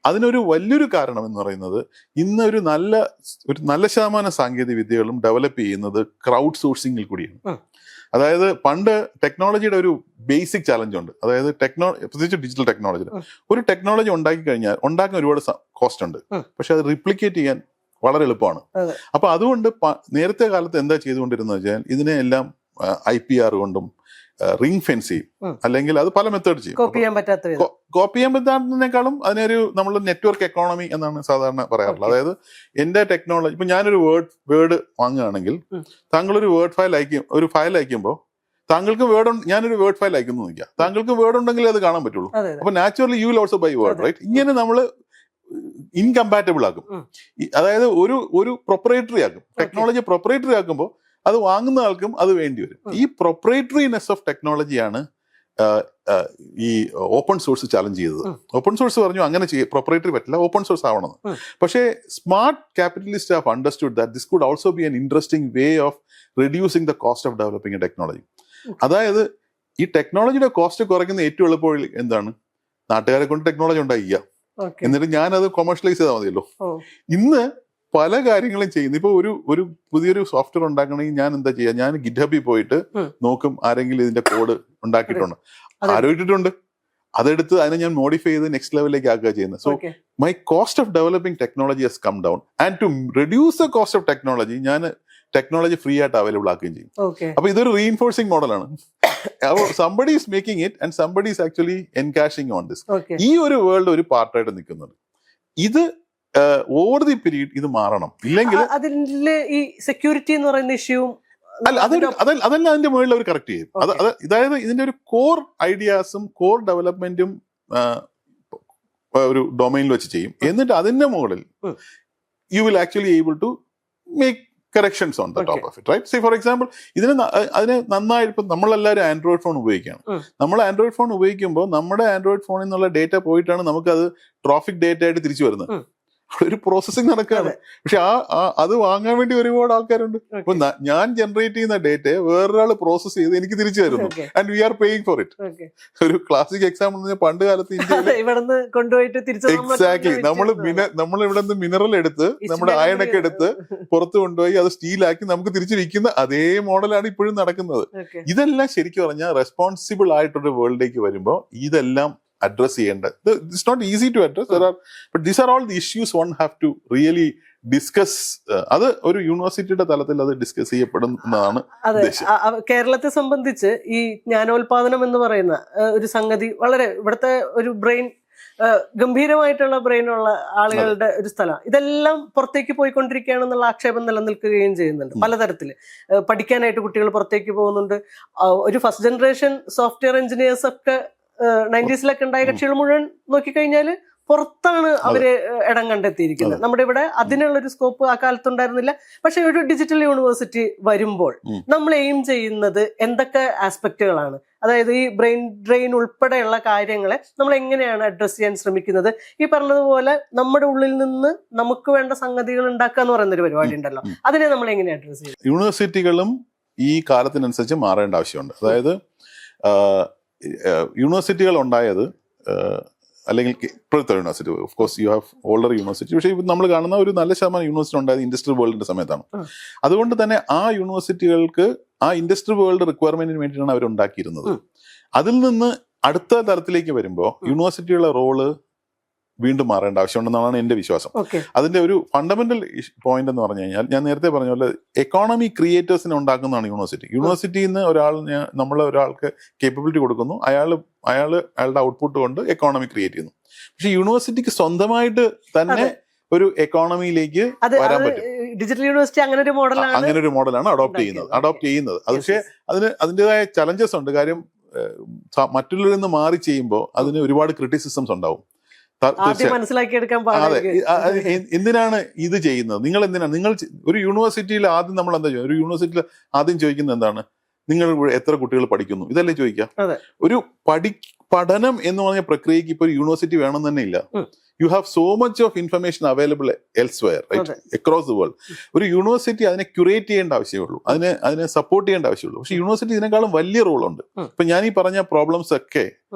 അതിനൊരു വലിയൊരു കാരണം എന്ന് പറയുന്നത് ഇന്ന് ഒരു നല്ല ശതമാനം സാങ്കേതിക വിദ്യകളും ഡെവലപ്പ് ചെയ്യുന്നത് ക്രൗഡ് സോഴ്സിംഗിൽ കൂടിയാണ്. അതായത് പണ്ട് ടെക്നോളജിയുടെ ഒരു ബേസിക് ചാലഞ്ച് ഉണ്ട്. അതായത് പ്രത്യേകിച്ച് ഡിജിറ്റൽ ടെക്നോളജിയിൽ ഒരു ടെക്നോളജി ഉണ്ടാക്കി കഴിഞ്ഞാൽ ഉണ്ടാക്കാൻ ഒരുപാട് കോസ്റ്റ് ഉണ്ട്, പക്ഷെ അത് റിപ്ലിക്കേറ്റ് ചെയ്യാൻ വളരെ എളുപ്പമാണ്. അപ്പൊ അതുകൊണ്ട് നേരത്തെ കാലത്ത് എന്താ ചെയ്തുകൊണ്ടിരുന്നത് വെച്ചാൽ ഇതിനെ എല്ലാം IPR കൊണ്ടും റിംഗ് ഫെൻസ് ചെയ്യും, അല്ലെങ്കിൽ അത് പല മെത്തേഡ് ചെയ്യും. കോപ്പി ചെയ്യാൻ പറ്റാത്തതിനേക്കാളും അതിനൊരു നമ്മൾ നെറ്റ്വർക്ക് എക്കോണമി എന്നാണ് സാധാരണ പറയാറുള്ളത്. അതായത് എന്റെ ടെക്നോളജി ഇപ്പൊ ഞാനൊരു വേർഡ് വാങ്ങുകയാണെങ്കിൽ താങ്കളൊരു ഒരു ഫയൽ അയക്കുമ്പോൾ താങ്കൾക്ക് ഞാനൊരു വേർഡ് ഫയൽ അയക്കുന്നു നോക്കിയാൽ താങ്കൾക്ക് വേർഡ് ഉണ്ടെങ്കിൽ അത് കാണാൻ പറ്റുള്ളൂ. അപ്പൊ naturally you will also by word, right? ഇങ്ങനെ നമ്മള് ഇൻകമ്പാറ്റബിൾ ആക്കും. അതായത് ഒരു പ്രൊപ്പറേറ്ററി ആക്കും, ടെക്നോളജി പ്രൊപ്പറേറ്ററി ആക്കുമ്പോൾ അത് വാങ്ങുന്ന ആൾക്കും അത് വേണ്ടി വരും. ഈ പ്രൊപ്പറേറ്ററിനെസ് ഓഫ് ടെക്നോളജിയാണ് ഈ ഓപ്പൺ സോഴ്സ് ചാലഞ്ച് ചെയ്തത്. ഓപ്പൺ സോഴ്സ് പറഞ്ഞു അങ്ങനെ പ്രൊപ്പറേറ്ററി പറ്റില്ല, ഓപ്പൺ സോഴ്സ് ആവണമെന്ന്. പക്ഷേ smart capitalist have understood that this could also be an interesting way of reducing the cost of developing A technology. അതായത് ഈ ടെക്നോളജിയുടെ കോസ്റ്റ് കുറയ്ക്കുന്ന ഏറ്റവും എളുപ്പവഴി എന്താണ്? നാട്ടുകാരെ കൊണ്ട് ടെക്നോളജി ഉണ്ടാക്കിക്കുക, എന്നിട്ട് ഞാനത് കൊമേഴ്ഷ്യലൈസ് ചെയ്താൽ മതിയല്ലോ. ഇന്ന് പല കാര്യങ്ങളും ചെയ്യുന്നു. ഇപ്പൊ ഒരു പുതിയൊരു സോഫ്റ്റ്വെയർ ഉണ്ടാക്കണമെങ്കിൽ ഞാൻ എന്താ ചെയ്യാ? ഞാൻ ഗിറ്റ്ഹബിൽ പോയിട്ട് നോക്കും ആരെങ്കിലും ഇതിന്റെ കോഡ് ഉണ്ടാക്കിയിട്ടുണ്ടോ, ആരോ ഇട്ടിട്ടുണ്ട്, അതെടുത്ത് അതിനെ ഞാൻ മോഡിഫൈ ചെയ്ത് നെക്സ്റ്റ് ലെവലിലേക്ക് ആക്കുക ചെയ്യുന്നത്. So my cost of developing technology has come down and to reduce the cost of technology ഞാൻ ടെക്നോളജി ഫ്രീ ആയിട്ട് അവൈലബിൾ ആക്കുകയും ചെയ്യും. അപ്പൊ ഇതൊരു റീഇൻഫോഴ്സിംഗ് മോഡലാണ്. Somebody is making it and somebody is actually encashing on this. ഈ ഒരു world ഒരു പാർട്ടായിട്ട് നിൽക്കുന്നുണ്ട്. ഇത് ഓവർ ദി പീരീഡ് ഇത് മാറണം. ഇല്ലെങ്കിൽ അതിലെ ഈ സെക്യൂരിറ്റി എന്ന് പറയുന്ന ഇഷ്യൂ അതല്ല അതിന്റെ മുകളിൽ അവർ കറക്റ്റ് ചെയ്യും. അതായത് ഇതിന്റെ ഒരു കോർ ഐഡിയാസും കോർ ഡെവലപ്മെന്റും ഒരു ഡൊമൈനിൽ വെച്ച് ചെയ്യും. എന്നിട്ട് അതിന്റെ മുകളിൽ you will actually able to make corrections on the top of it, right? Say for example, അതിനെ നന്നായി ഇപ്പം നമ്മളെല്ലാവരും ആൻഡ്രോയിഡ് ഫോൺ ഉപയോഗിക്കുകയാണ്. നമ്മൾ ആൻഡ്രോയിഡ് ഫോൺ ഉപയോഗിക്കുമ്പോൾ നമ്മുടെ ആൻഡ്രോയിഡ് ഫോണിൽ നിന്നുള്ള ഡേറ്റ പോയിട്ടാണ് നമുക്ക് അത് ട്രാഫിക് ഡേറ്റ ആയിട്ട് തിരിച്ചു വരുന്നത്. ഒരു പ്രോസസ്സിംഗ് നടക്കുകയാണ്. പക്ഷെ അത് വാങ്ങാൻ വേണ്ടി ഒരുപാട് ആൾക്കാരുണ്ട്. അപ്പൊ ഞാൻ ജനറേറ്റ് ചെയ്യുന്ന ഡേറ്റ വേറൊരാൾ പ്രോസസ് ചെയ്ത് എനിക്ക് തിരിച്ചു തരുന്നു. And we are paying for it. ഒരു ക്ലാസിക് എക്സാമ്പിൾ പണ്ട് കാലത്ത് എക്സാക്ട്ലി നമ്മൾ ഇവിടെ നിന്ന് മിനറൽ എടുത്ത് നമ്മുടെ അയണൊക്കെ എടുത്ത് പുറത്ത് കൊണ്ടുപോയി അത് സ്റ്റീലാക്കി നമുക്ക് തിരിച്ചു വിൽക്കുന്ന അതേ മോഡലാണ് ഇപ്പോഴും നടക്കുന്നത്. ഇതെല്ലാം ശരിക്കും പറഞ്ഞാൽ റെസ്പോൺസിബിൾ ആയിട്ടൊരു വേൾഡിലേക്ക് വരുമ്പോൾ ഇതെല്ലാം അഡ്രസ് ചെയ്യേണ്ടത്. It's not easy to address, but these are all the issues one have to really discuss. അത് ഒരു യൂണിവേഴ്സിറ്റിയുടെ തലത്തിൽ അത് ഡിസ്കസ് ചെയ്യപ്പെടുന്നതാണ്. അതെ, കേരളത്തെ സംബന്ധിച്ച് ഈ ജ്ഞാനോൽപാദനം എന്ന് പറയുന്ന ഒരു സംഗതി വളരെ ഇവിടുത്തെ ഒരു ബ്രെയിൻ ഗംഭീരമായിട്ടുള്ള ബ്രെയിനുള്ള ആളുകളുടെ ഒരു സ്ഥലമാണ്. ഇതെല്ലാം പുറത്തേക്ക് പോയിക്കൊണ്ടിരിക്കുകയാണെന്നുള്ള ആക്ഷേപം നിലനിൽക്കുകയും ചെയ്യുന്നുണ്ട്. പലതരത്തില് പഠിക്കാനായിട്ട് കുട്ടികൾ പുറത്തേക്ക് പോകുന്നുണ്ട്. ഒരു ഫസ്റ്റ് ജനറേഷൻ സോഫ്റ്റ്വെയർ എഞ്ചിനീയേഴ്സ് ഒക്കെ 90s ഉണ്ടായ കക്ഷികൾ മുഴുവൻ നോക്കിക്കഴിഞ്ഞാൽ പുറത്താണ് അവര് ഇടം കണ്ടെത്തിയിരിക്കുന്നത്. നമ്മുടെ ഇവിടെ അതിനുള്ളൊരു സ്കോപ്പ് ആ കാലത്തുണ്ടായിരുന്നില്ല. പക്ഷെ ഒരു ഡിജിറ്റൽ യൂണിവേഴ്സിറ്റി വരുമ്പോൾ നമ്മൾ എയിം ചെയ്യുന്നത് എന്തൊക്കെ ആസ്പെക്റ്റുകളാണ്? അതായത് ഈ ബ്രെയിൻ ഡ്രെയിൻ ഉൾപ്പെടെയുള്ള കാര്യങ്ങളെ നമ്മൾ എങ്ങനെയാണ് അഡ്രസ് ചെയ്യാൻ ശ്രമിക്കുന്നത്? ഈ പറഞ്ഞതുപോലെ നമ്മുടെ ഉള്ളിൽ നിന്ന് നമുക്ക് വേണ്ട സംഗതികൾ ഉണ്ടാക്കുക എന്ന് പറയുന്നൊരു പരിപാടി ഉണ്ടല്ലോ, അതിനെ നമ്മൾ എങ്ങനെ അഡ്രസ് ചെയ്യും? യൂണിവേഴ്സിറ്റികളും ഈ കാലത്തിനനുസരിച്ച് മാറേണ്ട ആവശ്യമുണ്ട്. അതായത് യൂണിവേഴ്സിറ്റികൾ ഉണ്ടായത് അല്ലെങ്കിൽ ഇപ്പോഴത്തെ university, of course you have older university, പക്ഷേ നമ്മൾ കാണുന്ന ഒരു നല്ല ശതമാനം യൂണിവേഴ്സിറ്റി ഉണ്ടായത് ഇൻഡസ്ട്രി വേൾഡിന്റെ സമയത്താണ്. അതുകൊണ്ട് തന്നെ ആ യൂണിവേഴ്സിറ്റികൾക്ക് ആ ഇൻഡസ്ട്രി വേൾഡ് റിക്വയർമെന്റിന് വേണ്ടിയിട്ടാണ് അവർ ഉണ്ടാക്കിയിരുന്നത്. അതിൽ നിന്ന് അടുത്ത തലത്തിലേക്ക് വരുമ്പോൾ യൂണിവേഴ്സിറ്റിയുടെ റോള് വീണ്ടും മാറേണ്ട ആവശ്യമുണ്ടെന്നാണ് എന്റെ വിശ്വാസം. അതിന്റെ ഒരു ഫണ്ടമെന്റൽ പോയിന്റ് എന്ന് പറഞ്ഞു കഴിഞ്ഞാൽ, ഞാൻ നേരത്തെ പറഞ്ഞ പോലെ എക്കോണമി ക്രിയേറ്റേഴ്സിനെ ഉണ്ടാക്കുന്നതാണ് യൂണിവേഴ്സിറ്റി. യൂണിവേഴ്സിറ്റിയിൽ നിന്ന് നമ്മൾ ഒരാൾക്ക് കേപ്പബിലിറ്റി കൊടുക്കുന്നു, അയാളുടെ ഔട്ട്പുട്ട് കൊണ്ട് എക്കോണമി ക്രിയേറ്റ് ചെയ്യുന്നു. പക്ഷെ യൂണിവേഴ്സിറ്റിക്ക് സ്വന്തമായിട്ട് തന്നെ ഒരു എക്കോണമിയിലേക്ക് വരാൻ പറ്റും. ഡിജിറ്റൽ യൂണിവേഴ്സിറ്റി അങ്ങനെ ഒരു മോഡലാണ് അഡോപ്റ്റ് ചെയ്യുന്നത്. അത് പക്ഷേ അതിൻ്റെതായ ചലഞ്ചസ് ഉണ്ട്. കാര്യം മറ്റുള്ളവരിൽ നിന്ന് മാറി ചെയ്യുമ്പോൾ അതിന് ഒരുപാട് ക്രിറ്റിസിസംസ് ഉണ്ടാവും. അതെ, എന്തിനാണ് ഇത് ചെയ്യുന്നത്? നിങ്ങൾ ഒരു യൂണിവേഴ്സിറ്റിയിൽ ആദ്യം നമ്മൾ എന്താ ചെയ്യുന്നത്? ഒരു യൂണിവേഴ്സിറ്റിയിൽ ആദ്യം ചോദിക്കുന്നത് എന്താണ്? നിങ്ങൾ എത്ര കുട്ടികൾ പഠിക്കുന്നു? ഇതല്ലേ ചോദിക്കാം. ഒരു പഠനം എന്ന് പറഞ്ഞ പ്രക്രിയക്ക് ഇപ്പൊ ഒരു യൂണിവേഴ്സിറ്റി വേണമെന്ന് തന്നെ ഇല്ല. You have so much of information available elsewhere, right, across the world. ഒരു യൂണിവേഴ്സിറ്റി അതിനെ ക്യൂറേറ്റ് ചെയ്യേണ്ട ആവശ്യമുള്ളൂ, അതിനെ സപ്പോർട്ട് ചെയ്യേണ്ട ആവശ്യമുള്ളൂ. പക്ഷെ യൂണിവേഴ്സിറ്റി ഇതിനേക്കാളും വലിയ റോളുണ്ട്. ഇപ്പൊ ഞാൻ ഈ പറഞ്ഞ പ്രോബ്ലംസ് ഒക്കെ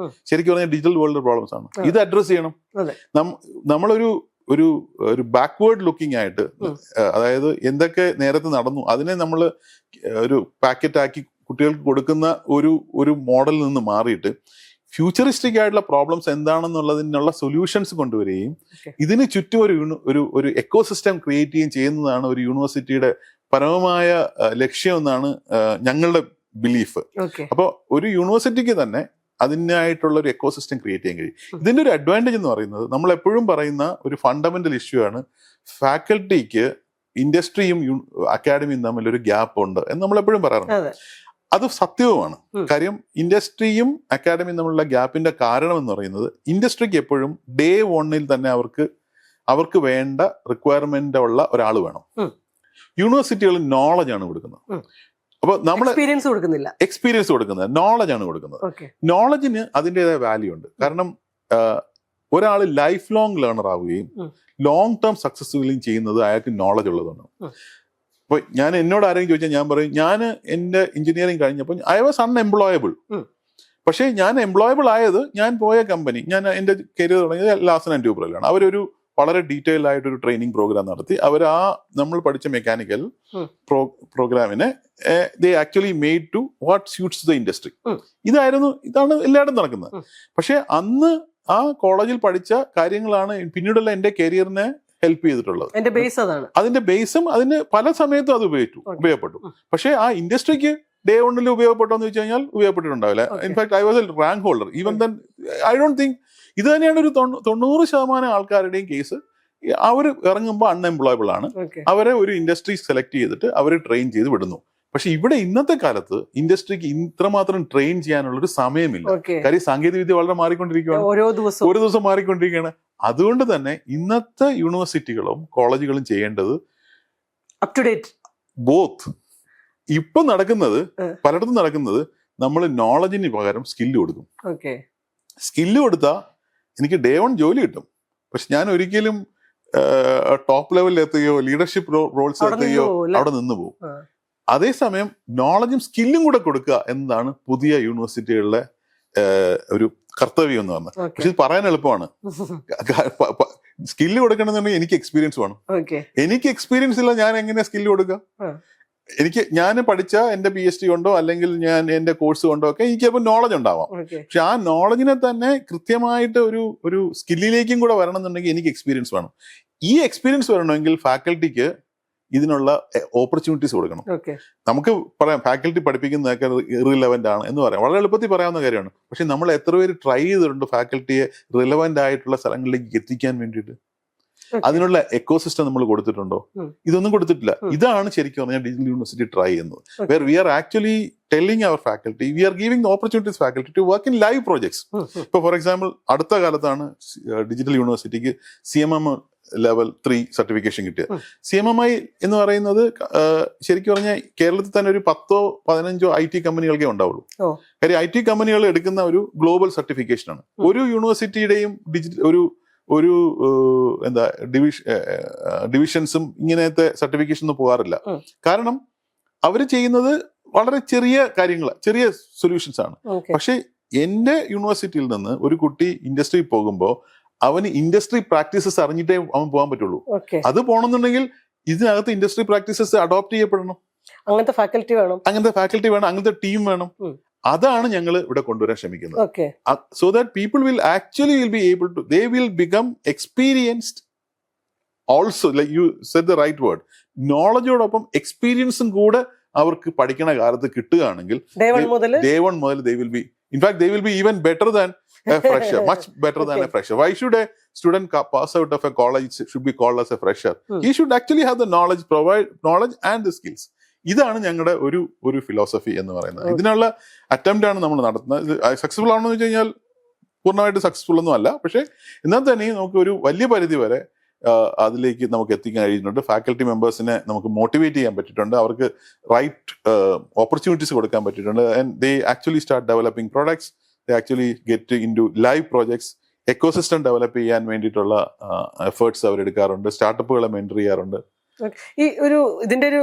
ശരിക്കും പറഞ്ഞാൽ ഡിജിറ്റൽ വേൾഡ് പ്രോബ്ലംസ് ആണ്. ഇത് അഡ്രസ് ചെയ്യണം. നമ്മളൊരു ഒരു ഒരു ബാക്ക്വേർഡ് ലുക്കിംഗ് ആയിട്ട്, അതായത് എന്തൊക്കെ നേരത്തെ നടന്നു അതിനെ നമ്മൾ ഒരു പാക്കറ്റ് ആക്കി കുട്ടികൾക്ക് കൊടുക്കുന്ന ഒരു മോഡലിൽ നിന്ന് മാറിയിട്ട് ഫ്യൂച്ചറിസ്റ്റിക് ആയിട്ടുള്ള പ്രോബ്ലംസ് എന്താണെന്നുള്ളതിനുള്ള സൊല്യൂഷൻസ് കൊണ്ടുവരികയും ഇതിന് ചുറ്റും ഒരു എക്കോസിസ്റ്റം ക്രിയേറ്റ് ചെയ്യുകയും ചെയ്യുന്നതാണ് ഒരു യൂണിവേഴ്സിറ്റിയുടെ പരമമായ ലക്ഷ്യം എന്നാണ് ഞങ്ങളുടെ ബിലീഫ്. അപ്പോൾ ഒരു യൂണിവേഴ്സിറ്റിക്ക് തന്നെ അതിനായിട്ടുള്ള ഒരു എക്കോസിസ്റ്റം ക്രിയേറ്റ് ചെയ്യാൻ കഴിയും. ഇതിന്റെ ഒരു അഡ്വാൻറ്റേജ് എന്ന് പറയുന്നത്, നമ്മൾ എപ്പോഴും പറയുന്ന ഒരു ഫണ്ടമെന്റൽ ഇഷ്യൂ ആണ്, ഫാക്കൽറ്റിക്ക് ഇൻഡസ്ട്രിയും അക്കാഡമിയും തമ്മിൽ ഒരു ഗ്യാപ്പ് ഉണ്ട് എന്ന് നമ്മൾ എപ്പോഴും പറയാറുണ്ട്. അത് സത്യവുമാണ്. കാര്യം ഇൻഡസ്ട്രിയും അക്കാഡമിയും തമ്മിലുള്ള ഗ്യാപ്പിന്റെ കാരണം എന്ന് പറയുന്നത്, ഇൻഡസ്ട്രിക്ക് എപ്പോഴും ഡേ 1 തന്നെ അവർക്ക് വേണ്ട റിക്വയർമെന്റ് ഉള്ള ഒരാൾ വേണം. യൂണിവേഴ്സിറ്റികൾ നോളജ് ആണ് കൊടുക്കുന്നത്. അപ്പൊ നമ്മൾ എക്സ്പീരിയൻസ് കൊടുക്കുന്നത് നോളജ് ആണ് കൊടുക്കുന്നത്. നോളജിന് അതിൻ്റെതായ വാല്യൂ ഉണ്ട്. കാരണം ഒരാൾ ലൈഫ് ലോങ് ലേണർ ആവുകയും ലോങ് ടേം സക്സസ്ഫുള്ളിയും ചെയ്യുന്നത് അയാൾക്ക് നോളജ് ഉള്ളതാണ്. അപ്പൊ എന്നോട് ആരെങ്കിലും ചോദിച്ചാൽ ഞാൻ പറയും, ഞാൻ എൻ്റെ എഞ്ചിനീയറിംഗ് കഴിഞ്ഞപ്പോൾ ഐ വാസ് അൺഎംപ്ലോയബിൾ. പക്ഷേ ഞാൻ എംപ്ലോയബിൾ ആയത് ഞാൻ പോയ കമ്പനി, ഞാൻ എൻ്റെ കരിയർ തുടങ്ങിയത് ലാസൻ ആൻഡ് ട്യൂബ്രലാണ്. അവരൊരു വളരെ ഡീറ്റെയിൽഡ് ആയിട്ടൊരു ട്രെയിനിങ് പ്രോഗ്രാം നടത്തി. അവർ നമ്മൾ പഠിച്ച മെക്കാനിക്കൽ പ്രോഗ്രാമിനെ they actually made to what suits the industry. ഇതാണ് എല്ലായിടും നടക്കുന്നത്. പക്ഷെ അന്ന് ആ കോളേജിൽ പഠിച്ച കാര്യങ്ങളാണ് പിന്നീടുള്ള എൻ്റെ കരിയറിനെ ഹെൽപ്പ് ചെയ്തിട്ടുള്ളത്. അതിന്റെ ബേസും അതിന് പല സമയത്തും അത് ഉപയോഗപ്പെട്ടു. പക്ഷെ ആ ഇൻഡസ്ട്രിക്ക് ഡേ 1 ഉപയോഗപ്പെട്ടോ എന്ന് വെച്ച് കഴിഞ്ഞാൽ ഉപയോഗപ്പെട്ടിട്ടുണ്ടാവില്ല. In fact I was a rank holder. Even then I don't think ഇത് തന്നെയാണ് ഒരു 90% ആൾക്കാരുടെയും കേസ്. അവർ ഇറങ്ങുമ്പോൾ അൺഎംപ്ലോയബിൾ ആണ്. അവരെ ഒരു ഇൻഡസ്ട്രി സെലക്ട് ചെയ്തിട്ട് അവരെ ട്രെയിൻ ചെയ്ത് വിടുന്നു. പക്ഷെ ഇവിടെ ഇന്നത്തെ കാലത്ത് ഇൻഡസ്ട്രിക്ക് ഇത്രമാത്രം ട്രെയിൻ ചെയ്യാനുള്ള ഒരു സമയമില്ല. കാര്യം സാങ്കേതിക വിദ്യ വളരെ മാറിക്കൊണ്ടിരിക്കുകയാണ്, ഓരോ ദിവസം മാറിക്കൊണ്ടിരിക്കുകയാണ്. അതുകൊണ്ട് തന്നെ ഇന്നത്തെ യൂണിവേഴ്സിറ്റികളും കോളേജുകളും ചെയ്യേണ്ടത് അപ് ടു ഡേറ്റ് ബോത്ത്. ഇപ്പൊ പലയിടത്തും നടക്കുന്നത് നമ്മൾ നോളജിന് പകരം സ്കില്ല് കൊടുക്കും. സ്കില്ല് കൊടുത്താൽ എനിക്ക് ഡേ 1 ജോലി കിട്ടും. പക്ഷെ ഞാൻ ഒരിക്കലും ടോപ്പ് ലെവലിൽ എത്തുകയോ ലീഡർഷിപ്പ് റോൾസ് എത്തുകയോ അവിടെ നിന്ന് പോകും. അതേസമയം നോളജും സ്കില്ലും കൂടെ കൊടുക്കുക എന്നതാണ് പുതിയ യൂണിവേഴ്സിറ്റികളിലെ ഒരു കർത്തവ്യം എന്ന് പറഞ്ഞത്. പക്ഷെ ഇത് പറയാൻ എളുപ്പമാണ്. സ്കില്ല് കൊടുക്കണമെന്നുണ്ടെങ്കിൽ എനിക്ക് എക്സ്പീരിയൻസ് വേണം. എനിക്ക് എക്സ്പീരിയൻസ് ഇല്ല, ഞാൻ എങ്ങനെയാ സ്കില്ല് കൊടുക്കുക? ഞാൻ പഠിച്ച എന്റെ PhD കൊണ്ടോ അല്ലെങ്കിൽ ഞാൻ എന്റെ കോഴ്സ് കൊണ്ടോ ഒക്കെ എനിക്ക് ചിലപ്പോൾ നോളജ് ഉണ്ടാവാം. പക്ഷെ ആ നോളജിനെ തന്നെ കൃത്യമായിട്ട് ഒരു സ്കില്ലിലേക്കും കൂടെ വരണം എന്നുണ്ടെങ്കിൽ എനിക്ക് എക്സ്പീരിയൻസ് വേണം. ഈ എക്സ്പീരിയൻസ് വരണമെങ്കിൽ ഫാക്കൽറ്റിക്ക് ഇതിനുള്ള ഓപ്പർച്യൂണിറ്റീസ് കൊടുക്കണം. നമുക്ക് പറയാം ഫാക്കൽറ്റി പഠിപ്പിക്കുന്നതൊക്കെ ഇറിലവന്റ് ആണ് എന്ന് പറയാം, വളരെ എളുപ്പത്തിൽ പറയാവുന്ന കാര്യമാണ്. പക്ഷെ നമ്മൾ എത്ര പേര് ട്രൈ ചെയ്തിട്ടുണ്ട് ഫാക്കൽറ്റിയെ റിലവന്റ് ആയിട്ടുള്ള സ്ഥലങ്ങളിലേക്ക് എത്തിക്കാൻ വേണ്ടിയിട്ട്? അതിനുള്ള എക്കോസിസ്റ്റം നമ്മൾ കൊടുത്തിട്ടുണ്ടോ? ഇതൊന്നും കൊടുത്തിട്ടില്ല. ഇതാണ് ശരിക്കും പറഞ്ഞാൽ ഡിജിറ്റൽ യൂണിവേഴ്സിറ്റി ട്രൈ ചെയ്യുന്നത്. Where we are actually telling our faculty, we are giving the opportunities faculty to work in live projects. ഇപ്പോൾ ഫോർ എക്സാമ്പിൾ അടുത്ത കാലത്താണ് ഡിജിറ്റൽ യൂണിവേഴ്സിറ്റിക്ക് CMM ലെവൽ 3 സർട്ടിഫിക്കേഷൻ കിട്ടിയത്. CMMI എന്ന് പറയുന്നത് ശരിക്കും പറഞ്ഞാൽ കേരളത്തിൽ തന്നെ ഒരു 10-15 IT കമ്പനികൾക്കേ ഉണ്ടാവുള്ളൂ. കാര്യം IT കമ്പനികൾ എടുക്കുന്ന ഒരു ഗ്ലോബൽ സർട്ടിഫിക്കേഷനാണ്. ഒരു യൂണിവേഴ്സിറ്റിയുടെയും ഒരു എന്താ ഡിവിഷൻസും ഇങ്ങനത്തെ സർട്ടിഫിക്കേഷൻ ഒന്നും പോകാറില്ല. കാരണം അവർ ചെയ്യുന്നത് വളരെ ചെറിയ കാര്യങ്ങൾ, ചെറിയ സൊല്യൂഷൻസ് ആണ്. പക്ഷെ എന്റെ യൂണിവേഴ്സിറ്റിയിൽ നിന്ന് ഒരു കുട്ടി ഇൻഡസ്ട്രി പോകുമ്പോൾ അവന് ഇൻഡസ്ട്രി പ്രാക്ടീസസ് അറിഞ്ഞിട്ടേ അവൻ പോകാൻ പറ്റുള്ളൂ. അത് പോകണമെന്നുണ്ടെങ്കിൽ ഇതിനകത്ത് ഇൻഡസ്ട്രി പ്രാക്ടീസസ് അഡോപ്റ്റ് ചെയ്യപ്പെടണം. അങ്ങനത്തെ ഫാക്കൽറ്റി വേണം, അങ്ങനത്തെ ടീം വേണം. അതാണ് ഞങ്ങൾ ഇവിടെ കൊണ്ടുവരാൻ ശ്രമിക്കുന്നത്. So that people will be able to, they will become experienced also. Like you said the right word, നോളജോടൊപ്പം എക്സ്പീരിയൻസും കൂടെ അവർക്ക് പഠിക്കണ കാലത്ത് കിട്ടുകയാണെങ്കിൽ day one മുതൽ they will be, in fact they will be even better than a fresher, much better than a fresher. Why should a student pass out of a college should be called as a fresher? He should actually have the provide knowledge and the skills. ഇതാണ് ഞങ്ങളുടെ ഒരു philosophy എന്ന് പറയുന്നത്. ഇതിനുള്ള attempt ആണ് നമ്മൾ നടത്തുന്നത്. Successful ആണെന്ന് വെച്ച് കഴിഞ്ഞാൽ പൂർണ്ണമായിട്ട് സക്സസ്ഫുൾ ഒന്നും അല്ല, പക്ഷെ എന്നാൽ തന്നെയും നമുക്ക് ഒരു വലിയ പരിധി വരെ അതിലേക്ക് നമുക്ക് എത്തിക്കാൻ കഴിഞ്ഞിട്ടുണ്ട്. ഫാക്കൽറ്റി മെമ്പേഴ്സിനെ നമുക്ക് മോട്ടിവേറ്റ് ചെയ്യാൻ പറ്റിയിട്ടുണ്ട്, അവർക്ക് റൈറ്റ് ഓപ്പർച്യൂണിറ്റീസ് കൊടുക്കാൻ പറ്റിയിട്ടുണ്ട്. And they actually start developing products, they actually get in to live projects. Ecosystem develop ചെയ്യാൻ വേണ്ടിയിട്ടുള്ള എഫേർട്സ് അവരെടുക്കാറുണ്ട്, സ്റ്റാർട്ടപ്പുകളെ മെന്റർ ചെയ്യാറുണ്ട്. ഈ ഇതിന്റെ ഒരു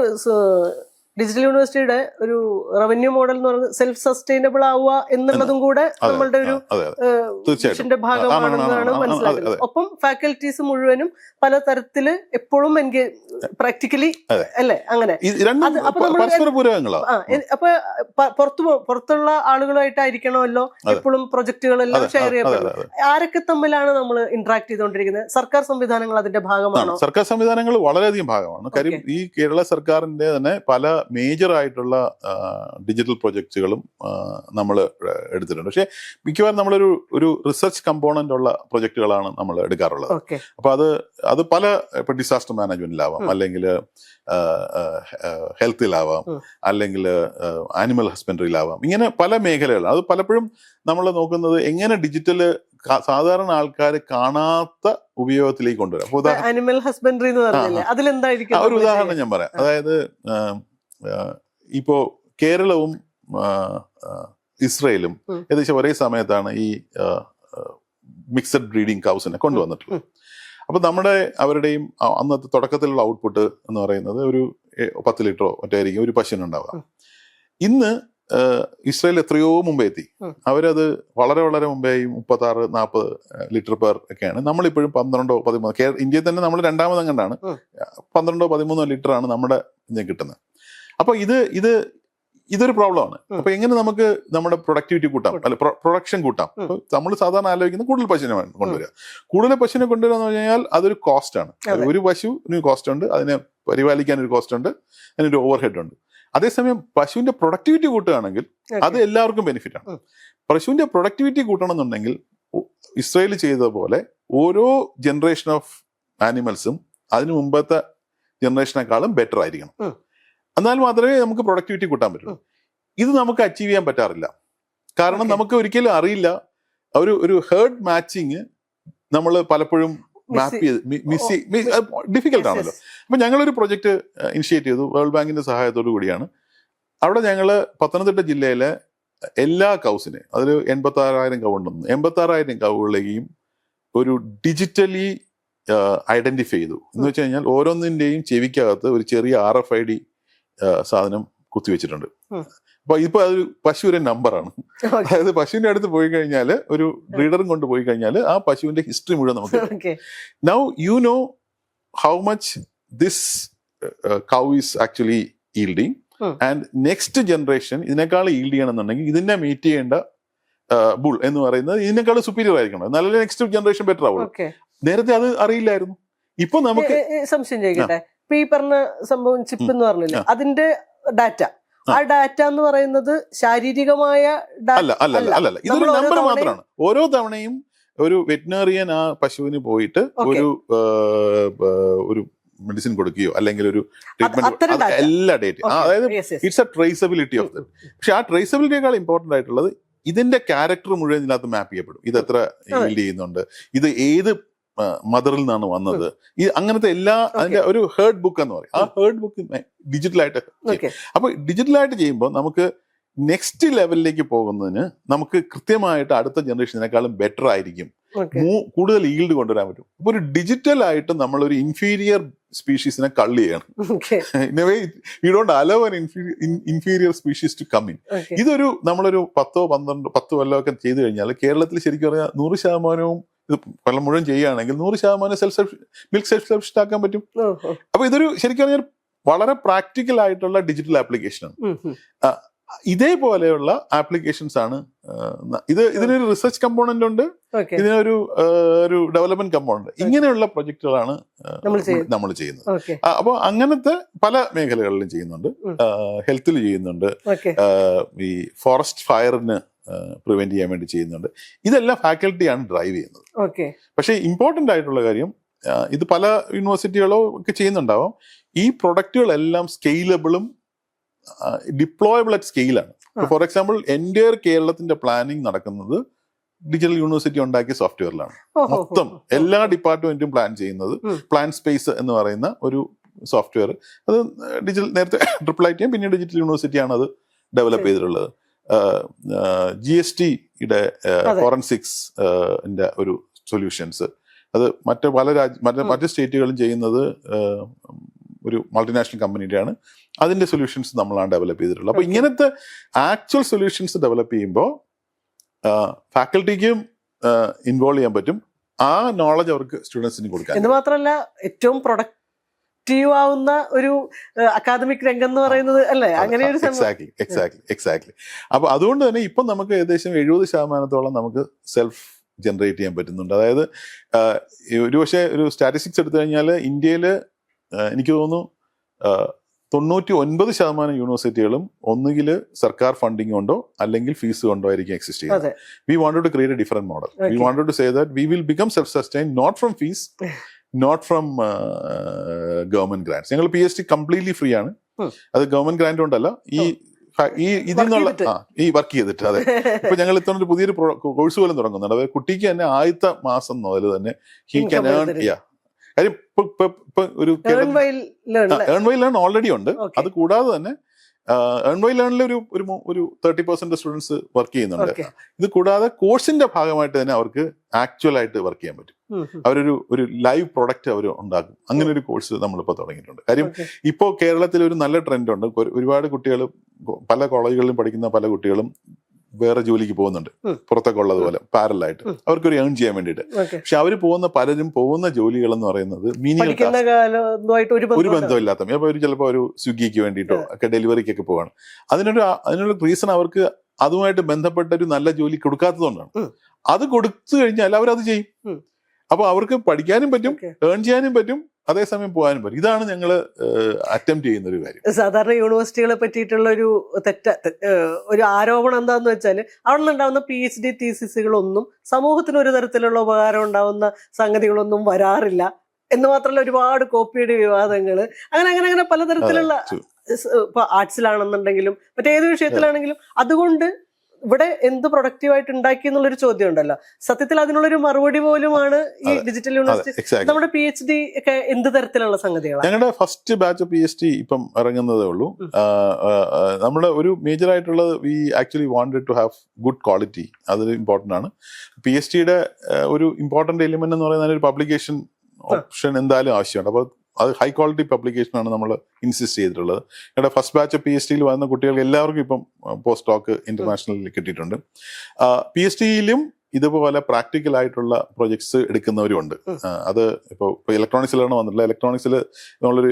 ഡിജിറ്റൽ യൂണിവേഴ്സിറ്റിയുടെ ഒരു റവന്യൂ മോഡൽ എന്ന് പറയുന്നത് സെൽഫ് സസ്റ്റൈനബിൾ ആവുക എന്നുള്ളതും കൂടെ നമ്മളുടെ ഒരു മിഷന്റെ ഭാഗമാണെന്നാണ് മനസ്സിലാക്കുന്നത്. ഒപ്പം ഫാക്കൽറ്റീസ് മുഴുവനും പലതരത്തില് എപ്പോഴും പ്രാക്ടിക്കലി അല്ലേ അങ്ങനെ. അപ്പൊ പുറത്തുള്ള ആളുകളായിട്ടായിരിക്കണമല്ലോ എപ്പോഴും പ്രൊജക്ടുകളെല്ലാം ഷെയർ ചെയ്യപ്പെടുന്നത്. ആരൊക്കെ തമ്മിലാണ് നമ്മൾ ഇന്ററാക്ട് ചെയ്തുകൊണ്ടിരിക്കുന്നത്? സർക്കാർ സംവിധാനങ്ങൾ അതിന്റെ ഭാഗമാണോ? സർക്കാർ സംവിധാനങ്ങൾ വളരെയധികം ഭാഗമാണ്. കാര്യം ഈ കേരള സർക്കാരിന്റെ തന്നെ പല മേജർ ആയിട്ടുള്ള ഡിജിറ്റൽ പ്രൊജക്ടുകളും നമ്മൾ എടുത്തിട്ടുണ്ട്. പക്ഷെ മിക്കവാറും നമ്മളൊരു റിസർച്ച് കമ്പോണന്റ് ഉള്ള പ്രൊജക്ടുകളാണ് നമ്മൾ എടുക്കാറുള്ളത്. അപ്പൊ അത് പല ഇപ്പൊ ഡിസാസ്റ്റർ മാനേജ്മെന്റിലാവാം, അല്ലെങ്കിൽ ഹെൽത്തിലാവാം, അല്ലെങ്കിൽ ആനിമൽ ഹസ്ബൻഡറിയിലാവാം. ഇങ്ങനെ പല മേഖലകളാണ്. അത് പലപ്പോഴും നമ്മൾ നോക്കുന്നത് എങ്ങനെ ഡിജിറ്റല് സാധാരണ ആൾക്കാർ കാണാത്ത ഉപയോഗത്തിലേക്ക് കൊണ്ടുവരാം. അപ്പൊ ആനിമൽ ഹസ്ബൻഡറി ഒരു ഉദാഹരണം ഞാൻ പറയാം. അതായത് ഇപ്പോ കേരളവും ഇസ്രയേലും ഏകദേശം ഒരേ സമയത്താണ് ഈ മിക്സഡ് ബ്രീഡിംഗ് കൗസിനെ കൊണ്ടുവന്നിട്ടുള്ളത്. അപ്പൊ അവരുടെയും അന്നത്തെ തുടക്കത്തിലുള്ള ഔട്ട്പുട്ട് എന്ന് പറയുന്നത് ഒരു 10 ലിറ്ററോ മറ്റായിരിക്കും ഒരു പശുവിനുണ്ടാവുക. ഇന്ന് ഇസ്രയേൽ എത്രയോ മുമ്പേ എത്തി. അവരത് വളരെ വളരെ മുമ്പേ 36-40 ലിറ്റർ പെർ ഒക്കെയാണ്. നമ്മളിപ്പോഴും 12-13, ഇന്ത്യയിൽ തന്നെ നമ്മൾ രണ്ടാമതങ്ങണ്ടാണ്, 12-13 ലിറ്റർ ആണ് നമ്മുടെ ഇതിന് കിട്ടുന്നത്. അപ്പൊ ഇതൊരു പ്രോബ്ലമാണ്. അപ്പൊ എങ്ങനെ നമുക്ക് നമ്മുടെ പ്രൊഡക്ടിവിറ്റി കൂട്ടാം, അല്ല പ്രൊഡക്ഷൻ കൂട്ടാം? നമ്മൾ സാധാരണ ആലോചിക്കുന്നത് കൂടുതൽ പശുവിനെ കൊണ്ടുവരിക. കൂടുതൽ പശുവിനെ കൊണ്ടുവരിക എന്ന് പറഞ്ഞാൽ അതൊരു കോസ്റ്റ് ആണ്. ഒരു പശുവിന് കോസ്റ്റ് ഉണ്ട്, അതിനെ പരിപാലിക്കാൻ ഒരു കോസ്റ്റ് ഉണ്ട്, അതിനൊരു ഓവർ ഹെഡ് ഉണ്ട്. അതേസമയം പശുവിന്റെ പ്രൊഡക്ടിവിറ്റി കൂട്ടുകയാണെങ്കിൽ അത് എല്ലാവർക്കും ബെനിഫിറ്റ് ആണ്. പശുവിന്റെ പ്രൊഡക്ടിവിറ്റി കൂട്ടണമെന്നുണ്ടെങ്കിൽ ഇസ്രയേൽ ചെയ്തതുപോലെ ഓരോ ജനറേഷൻ ഓഫ് ആനിമൽസും അതിന് മുമ്പത്തെ ജനറേഷനേക്കാളും ബെറ്റർ ആയിരിക്കണം. എന്നാൽ മാത്രമേ നമുക്ക് പ്രൊഡക്ടിവിറ്റി കൂട്ടാൻ പറ്റുള്ളൂ. ഇത് നമുക്ക് അച്ചീവ് ചെയ്യാൻ പറ്റാറില്ല. കാരണം നമുക്ക് ഒരിക്കലും അറിയില്ല. ഒരു ഹേർഡ് മാച്ചിങ് നമ്മൾ പലപ്പോഴും മാപ്പ് ചെയ്ത് ഡിഫിക്കൽട്ട് ആണല്ലോ. അപ്പൊ ഞങ്ങളൊരു പ്രൊജക്ട് ഇനിഷ്യേറ്റ് ചെയ്തു, വേൾഡ് ബാങ്കിന്റെ സഹായത്തോടു കൂടിയാണ്. അവിടെ ഞങ്ങള് പത്തനംതിട്ട ജില്ലയിലെ എല്ലാ കൗസിനെ, അതിൽ 86,000 കൗ ഉണ്ടെന്ന്, 86,000 കൗകളിലെയും ഒരു ഡിജിറ്റലി ഐഡന്റിഫൈ ചെയ്തു. എന്ന് വെച്ച് കഴിഞ്ഞാൽ ഓരോന്നിന്റെയും ചെവിക്കകത്ത് ഒരു ചെറിയ RFID സാധനം കുത്തിവെച്ചിട്ടുണ്ട്. അപ്പൊ ഇപ്പൊ അതൊരു പശുവിന്റെ നമ്പറാണ്. അതായത് പശുവിന്റെ അടുത്ത് പോയി കഴിഞ്ഞാൽ, ഒരു ബ്രീഡറും കൊണ്ട് പോയി കഴിഞ്ഞാൽ ആ പശുവിന്റെ ഹിസ്റ്ററി മുഴുവൻ നമുക്ക്. Now you know how much this cow is actually yielding and next generation ഇതിനേക്കാൾ ഈൽഡ് ചെയ്യണമെന്നുണ്ടെങ്കിൽ ഇതിനെ മീറ്റ് ചെയ്യേണ്ട ബുൾ എന്ന് പറയുന്നത് ഇതിനേക്കാൾ സുപ്പീരിയർ ആയിരിക്കണം, നല്ല നെക്സ്റ്റ് ജനറേഷൻ ബെറ്റർ ആവുള്ളൂ. നേരത്തെ അത് അറിയില്ലായിരുന്നു. ഇപ്പൊ നമുക്ക് സംശയം ചോദിക്കട്ടെ, ഇപ്പൊ ഈ പറഞ്ഞ സംഭവം ചിപ്പ് എന്ന് പറഞ്ഞില്ലേ, അതിന്റെ ഡാറ്റ, ആ ഡാറ്റ എന്ന് പറയുന്നത് ശാരീരികമായ അല്ല, ഇതൊരു നമ്പർ മാത്രമാണ്. ഓരോ തവണയും ഒരു വെറ്റിനറിയൻ ആ പശുവിന് പോയിട്ട് ഒരു മെഡിസിൻ കൊടുക്കുകയോ അല്ലെങ്കിൽ ഒരു ട്രീറ്റ്മെന്റ്, എല്ലാ ഡേറ്റയും, അതായത് it's A traceability of the. പക്ഷെ ആ ട്രേസബിലിറ്റിയേക്കാൾ ഇമ്പോർട്ടന്റ് ആയിട്ടുള്ളത് ഇതിന്റെ ക്യാരക്ടർ മുഴുവൻ ഇതിനകത്ത് മാപ്പ് ചെയ്യപ്പെടും. ഇത് എത്ര ഈൽഡ് ചെയ്യുന്നുണ്ട്, ഇത് ഏത് മദറിൽ നിന്നാണ് വന്നത്, ഈ അങ്ങനത്തെ എല്ലാ, അതിന്റെ ഒരു ഹേർഡ് ബുക്ക് എന്ന് പറയും. ആ ഹേർഡ് ബുക്ക് ഡിജിറ്റലായിട്ട്, അപ്പൊ ഡിജിറ്റലായിട്ട് ചെയ്യുമ്പോൾ നമുക്ക് നെക്സ്റ്റ് ലെവലിലേക്ക് പോകുന്നതിന് നമുക്ക് കൃത്യമായിട്ട് അടുത്ത ജനറേഷനേക്കാളും ബെറ്റർ ആയിരിക്കും, കൂടുതൽ ഈൽഡ് കൊണ്ടുവരാൻ പറ്റും. അപ്പൊ ഒരു ഡിജിറ്റൽ ആയിട്ട് നമ്മളൊരു ഇൻഫീരിയർ സ്പീഷീസിനെ കള്ളി ചെയ്യണം. In a way we don't allow an inferior species to come in. ഇതൊരു നമ്മളൊരു 10 കൊല്ലമൊക്കെ ചെയ്തു കഴിഞ്ഞാൽ കേരളത്തിൽ ശരിക്കും പറഞ്ഞാൽ 100% ഇത് കൊല്ലം മുഴുവൻ ചെയ്യുകയാണെങ്കിൽ 100% മിൽക്ക് സെൽഫ് സഫിഷ്യന്റ് ആക്കാൻ പറ്റും. അപ്പൊ ഇതൊരു ശരിക്കും പറഞ്ഞാൽ വളരെ പ്രാക്ടിക്കൽ ആയിട്ടുള്ള ഡിജിറ്റൽ ആപ്ലിക്കേഷനാണ്. ഇതേപോലെയുള്ള ആപ്ലിക്കേഷൻസ് ആണ് ഇതിനൊരു റിസർച്ച് കമ്പോണന്റ് ഉണ്ട്, ഇതിനൊരു ഡെവലപ്മെന്റ് കമ്പോണന്റ്. ഇങ്ങനെയുള്ള പ്രൊജക്ടുകളാണ് നമ്മൾ ചെയ്യുന്നത്. അപ്പോൾ അങ്ങനത്തെ പല മേഖലകളിലും ചെയ്യുന്നുണ്ട്. ഹെൽത്തിൽ ചെയ്യുന്നുണ്ട്, ഈ ഫോറസ്റ്റ് ഫയറിന് പ്രിവെന്റ് ചെയ്യാൻ വേണ്ടി ചെയ്യുന്നുണ്ട്. ഇതെല്ലാം ഫാക്കൽറ്റിയാണ് ഡ്രൈവ് ചെയ്യുന്നത്. പക്ഷേ ഇമ്പോർട്ടന്റ് ആയിട്ടുള്ള കാര്യം, ഇത് പല യൂണിവേഴ്സിറ്റികളോ ഒക്കെ ചെയ്യുന്നുണ്ടാവാം, ഈ പ്രൊഡക്റ്റുകളെല്ലാം സ്കെയിലബിളും ഡിപ്ലോയബിൾ അറ്റ് സ്കെയിലാണ്. ഫോർ എക്സാമ്പിൾ എൻ്റയർ കേരളത്തിന്റെ പ്ലാനിങ് നടക്കുന്നത് ഡിജിറ്റൽ യൂണിവേഴ്സിറ്റി ഉണ്ടാക്കിയ സോഫ്റ്റ്വെയറിലാണ്. മൊത്തം എല്ലാ ഡിപ്പാർട്ട്മെന്റും പ്ലാൻ ചെയ്യുന്നത് പ്ലാൻ സ്പേസ് എന്ന് പറയുന്ന ഒരു സോഫ്റ്റ്വെയർ. അത് ഡിജിറ്റൽ നേരത്തെ IIIT പിന്നെ ഡിജിറ്റൽ യൂണിവേഴ്സിറ്റിയാണ് അത് ഡെവലപ്പ് ചെയ്തിട്ടുള്ളത്. GSTയുടെ ഫോറൻസിക്സ് ഒരു സൊല്യൂഷൻസ് അത് മറ്റ് സ്റ്റേറ്റുകളും ചെയ്യുന്നത് ഒരു മൾട്ടിനാഷണൽ കമ്പനിയുടെയാണ്. അതിന്റെ സൊല്യൂഷൻസ് നമ്മളാണ് ഡെവലപ്പ് ചെയ്തിട്ടുള്ളത്. അപ്പൊ ഇങ്ങനത്തെ ആക്ച്വൽ സൊല്യൂഷൻസ് ഡെവലപ്പ് ചെയ്യുമ്പോൾ ഫാക്കൽറ്റിക്കും ഇൻവോൾവ് ചെയ്യാൻ പറ്റും. ആ നോളജ് അവർക്ക് സ്റ്റുഡൻസിന് കൊടുക്കാൻ. എന്ന് മാത്രമല്ല ഏറ്റവും പ്രൊഡക്റ്റീവ് ആവുന്ന ഒരു അക്കാദമിക് രംഗം എന്ന് പറയുന്നത് അല്ലേ, അങ്ങനെ ഒരു എക്സാക്ട്ലി. അപ്പൊ അതുകൊണ്ട് തന്നെ ഇപ്പൊ നമുക്ക് ഏകദേശം 70% നമുക്ക് സെൽഫ് ജനറേറ്റ് ചെയ്യാൻ പറ്റുന്നുണ്ട്. അതായത് ഒരുപക്ഷെ ഒരു സ്റ്റാറ്റിസ്റ്റിക്സ് എടുത്തു കഴിഞ്ഞാൽ ഇന്ത്യയിൽ എനിക്ക് തോന്നുന്നു 99% യൂണിവേഴ്സിറ്റികളും ഒന്നുകിൽ സർക്കാർ ഫണ്ടിങ് കൊണ്ടോ അല്ലെങ്കിൽ ഫീസ് കൊണ്ടോ ആയിരിക്കും എക്സിസ്റ്റ് ചെയ്യുന്നത്. We wanted to create a different model. We wanted to say that we will become self sustain not from fees, not from government grants. ഞങ്ങൾ PhD കംപ്ലീറ്റ്ലി ഫ്രീ ആണ്. അത് ഗവൺമെന്റ് ഗ്രാന്റ് കൊണ്ടല്ല, ഇതിൽ നിന്നുള്ള ഈ വർക്ക് ചെയ്തിട്ട്. അതെ, ഇപ്പൊ ഞങ്ങൾ ഇത്തരം പുതിയൊരു കോഴ്സ് പോലും തുടങ്ങുന്നുണ്ട്. അതായത് കുട്ടിക്ക് തന്നെ ആദ്യത്തെ മാസം മുതൽ തന്നെ ഹി ക്യാൻ ഏൺ. കാര്യം ഇപ്പൊ ഒരു ഏൺ വൈ ലേൺ ഓൾറെഡി ഉണ്ട്. അത് കൂടാതെ തന്നെ ഏൺ വൈ ലേണിൽ ഒരു 30% സ്റ്റുഡൻസ് വർക്ക് ചെയ്യുന്നുണ്ട്. ഇത് കൂടാതെ കോഴ്സിന്റെ ഭാഗമായിട്ട് തന്നെ അവർക്ക് ആക്ച്വൽ ആയിട്ട് വർക്ക് ചെയ്യാൻ പറ്റും. ഒരു ലൈവ് പ്രൊഡക്റ്റ് അവർ ഉണ്ടാക്കും. അങ്ങനെ ഒരു കോഴ്സ് നമ്മളിപ്പോൾ തുടങ്ങിയിട്ടുണ്ട്. കാര്യം ഇപ്പോൾ കേരളത്തിൽ ഒരു നല്ല ട്രെൻഡ് ഉണ്ട്. ഒരുപാട് കുട്ടികൾ പല കോളേജുകളിലും പഠിക്കുന്ന പല കുട്ടികളും വേറെ ജോലിക്ക് പോകുന്നുണ്ട്, പുറത്തൊക്കെ ഉള്ളതുപോലെ പാരലായിട്ട് അവർക്കൊരു ഏൺ ചെയ്യാൻ വേണ്ടിയിട്ട്. പക്ഷെ അവർ പലരും പോകുന്ന ജോലികൾ എന്ന് പറയുന്നത് ഒരു ബന്ധമില്ലാത്ത, അപ്പൊ അവർ ചിലപ്പോൾ ഒരു സ്വിഗ്ഗിക്ക് വേണ്ടിയിട്ടോ ഒക്കെ ഡെലിവറിക്കൊക്കെ പോവാണ്. അതിനുള്ള റീസൺ അവർക്ക് അതുമായിട്ട് ബന്ധപ്പെട്ട ഒരു നല്ല ജോലി കൊടുക്കാത്തതുകൊണ്ടാണ്. അത് കൊടുത്തു കഴിഞ്ഞാൽ അവരത് ചെയ്യും. അപ്പൊ അവർക്ക് പഠിക്കാനും പറ്റും, ഏൺ ചെയ്യാനും പറ്റും, അതേസമയം പോകാനും പറ്റും. ഇതാണ് ഞങ്ങൾ അറ്റംപ്റ്റ് ചെയ്യുന്ന ഒരു കാര്യം. സാധാരണ യൂണിവേഴ്സിറ്റികളെ പറ്റിയിട്ടുള്ള ഒരു ആരോപണം എന്താന്ന് വെച്ചാൽ അവിടെ നിന്നുണ്ടാവുന്ന PhD തീസിസുകളൊന്നും സമൂഹത്തിന് ഒരു തരത്തിലുള്ള ഉപകാരം ഉണ്ടാവുന്ന സംഗതികളൊന്നും വരാറില്ല എന്ന് മാത്രമല്ല ഒരുപാട് കോപ്പിയുടെ വിവാദങ്ങൾ അങ്ങനെ പലതരത്തിലുള്ള, ഇപ്പൊ ആർട്സിലാണെന്നുണ്ടെങ്കിലും മറ്റേത് വിഷയത്തിലാണെങ്കിലും. അതുകൊണ്ട് ഇവിടെ എന്ത് പ്രൊഡക്റ്റീവായിട്ട് ഉണ്ടാക്കി എന്നുള്ളൊരു ചോദ്യം ഉണ്ടല്ലോ. സത്യത്തിൽ അതിനുള്ളൊരു മറുപടി പോലുമാണ് ഈ ഡിജിറ്റൽ യൂണിവേഴ്സിറ്റി. നമ്മുടെ PhD ഒക്കെ എന്ത് തരത്തിലുള്ള സംഗതികളാണ്? ഞങ്ങളുടെ ഫസ്റ്റ് ബാച്ച് PhD ഇപ്പം ഇറങ്ങുന്നതേ ഉള്ളൂ. നമ്മുടെ ഒരു മേജർ ആയിട്ടുള്ളത് we actually wanted to have good quality. അത് ഇമ്പോർട്ടൻ്റ് ആണ്. PhDയുടെ ഒരു ഇമ്പോർട്ടൻ്റ് എലിമെന്റ് എന്ന് പറയുന്നത് ഒരു പബ്ലിക്കേഷൻ ഓപ്ഷൻ എന്തായാലും ആവശ്യമുണ്ട്. അപ്പോൾ അത് ഹൈ ക്വാളിറ്റി പബ്ലിക്കേഷനാണ് നമ്മൾ ഇൻസിസ്റ്റ് ചെയ്തിട്ടുള്ളത്. ഞങ്ങളുടെ ഫസ്റ്റ് ബാച്ച് PhDയിൽ വന്ന കുട്ടികൾക്ക് എല്ലാവർക്കും ഇപ്പം പോസ്റ്റ് ഡോക്ക് ഇന്റർനാഷണലിൽ കിട്ടിയിട്ടുണ്ട്. PhDയിലും ഇതുപോലെ പ്രാക്ടിക്കൽ ആയിട്ടുള്ള പ്രൊജക്ട്സ് എടുക്കുന്നവരും ഉണ്ട്. അത് ഇപ്പോൾ ഇലക്ട്രോണിക്സിലാണ് വന്നിട്ടുള്ളത്. ഇലക്ട്രോണിക്സിൽ നമ്മളൊരു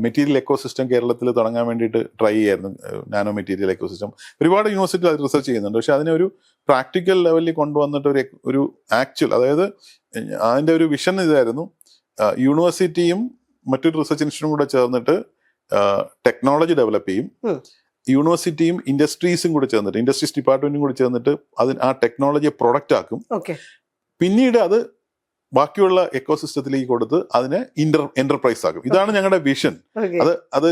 മെറ്റീരിയൽ എക്കോസിസ്റ്റം കേരളത്തിൽ തുടങ്ങാൻ വേണ്ടിയിട്ട് ട്രൈ ചെയ്യായിരുന്നു. നാനോ മെറ്റീരിയൽ എക്കോസിസ്റ്റം ഒരുപാട് യൂണിവേഴ്സിറ്റി അത് റിസർച്ച് ചെയ്യുന്നുണ്ട്. പക്ഷെ അതിനെ ഒരു പ്രാക്ടിക്കൽ ലെവലിൽ കൊണ്ടുവന്നിട്ട് ഒരു ആക്ച്വൽ, അതായത് അതിൻ്റെ ഒരു വിഷൻ ഇതായിരുന്നു, യൂണിവേഴ്സിറ്റിയും മറ്റൊരു റിസർച്ച് ഇൻസ്റ്റിറ്റ്യൂട്ടും കൂടെ ചേർന്നിട്ട് ടെക്നോളജി ഡെവലപ്പ് ചെയ്യും. യൂണിവേഴ്സിറ്റിയും ഇൻഡസ്ട്രീസും കൂടെ ചേർന്നിട്ട്, ഇൻഡസ്ട്രീസ് ഡിപ്പാർട്ട്മെന്റും കൂടെ ചേർന്നിട്ട് ആ ടെക്നോളജിയെ പ്രൊഡക്റ്റ് ആക്കും. പിന്നീട് അത് ബാക്കിയുള്ള എക്കോസിസ്റ്റത്തിലേക്ക് കൊടുത്ത് അതിനെ എന്റർപ്രൈസ് ആക്കും. ഇതാണ് ഞങ്ങളുടെ വിഷൻ. അത്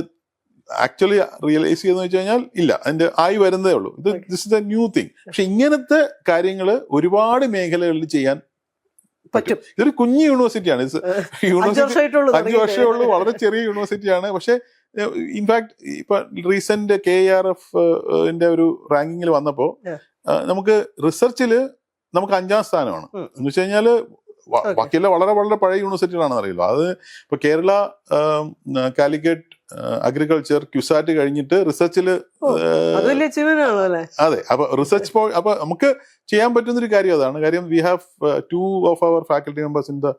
ആക്ച്വലി റിയലൈസ് ചെയ്തെന്ന് വെച്ച് കഴിഞ്ഞാൽ ഇല്ല, അതിന്റെ ആയി വരുന്നതേ ഉള്ളൂ. This is A new thing. പക്ഷെ ഇങ്ങനത്തെ കാര്യങ്ങൾ ഒരുപാട് മേഖലകളിൽ ചെയ്യാൻ പറ്റും. ഇതൊരു കുഞ്ഞു യൂണിവേഴ്സിറ്റിയാണ്. യൂണിവേഴ്സിറ്റി 5 വർഷമേ ഉള്ളൂ, വളരെ ചെറിയ യൂണിവേഴ്സിറ്റിയാണ്. പക്ഷെ ഇൻഫാക്ട് ഇപ്പൊ റീസെന്റ് KRF ഒരു റാങ്കിങ്ങിൽ വന്നപ്പോ നമുക്ക് റിസർച്ചില് നമുക്ക് 5ാം സ്ഥാനമാണ്. എന്ന് വെച്ച് കഴിഞ്ഞാല് ബാക്കിയെല്ലാം വളരെ വളരെ പഴയ യൂണിവേഴ്സിറ്റികളാണെന്ന് അറിയില്ല. അത് ഇപ്പൊ കേരള, കാലിക്കറ്റ് അഗ്രികൾച്ചർ, ക്യുസാറ്റ് കഴിഞ്ഞിട്ട് റിസർച്ചില് അതെ. അപ്പൊ റിസർച്ച് അപ്പൊ നമുക്ക് ചെയ്യാൻ പറ്റുന്ന ഒരു കാര്യം അതാണ്. കാര്യം we have 2 of our faculty members in the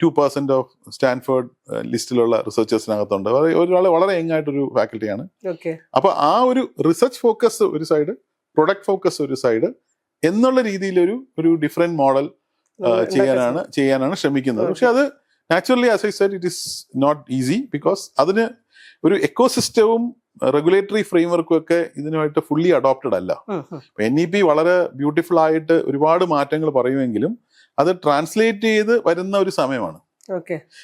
2% of Stanford ലിസ്റ്റിലുള്ള റിസർച്ചേഴ്സിനകത്തുണ്ട്. ഒരാളെ വളരെ യങ് ആയിട്ടൊരു ഫാക്കൽറ്റിയാണ്. അപ്പൊ ആ ഒരു റിസർച്ച് ഫോക്കസ് ഒരു സൈഡ്, പ്രൊഡക്റ്റ് ഫോക്കസ് ഒരു സൈഡ് എന്നുള്ള രീതിയിൽ ഒരു ഡിഫറെന്റ് മോഡൽ ചെയ്യാനാണ് ശ്രമിക്കുന്നത്. പക്ഷെ അത് naturally, as I said, it is not easy. Because അതിന് ഒരു എക്കോസിസ്റ്റവും റെഗുലേറ്ററി ഫ്രെയിംവർക്കും ഒക്കെ ഇതിനുമായിട്ട് ഫുള്ളി അഡോപ്റ്റഡ് അല്ല. NEP വളരെ ബ്യൂട്ടിഫുൾ ആയിട്ട് ഒരുപാട് മാറ്റങ്ങൾ പറയുമെങ്കിലും അത് ട്രാൻസ്ലേറ്റ് ചെയ്ത് വരുന്ന ഒരു സമയമാണ്.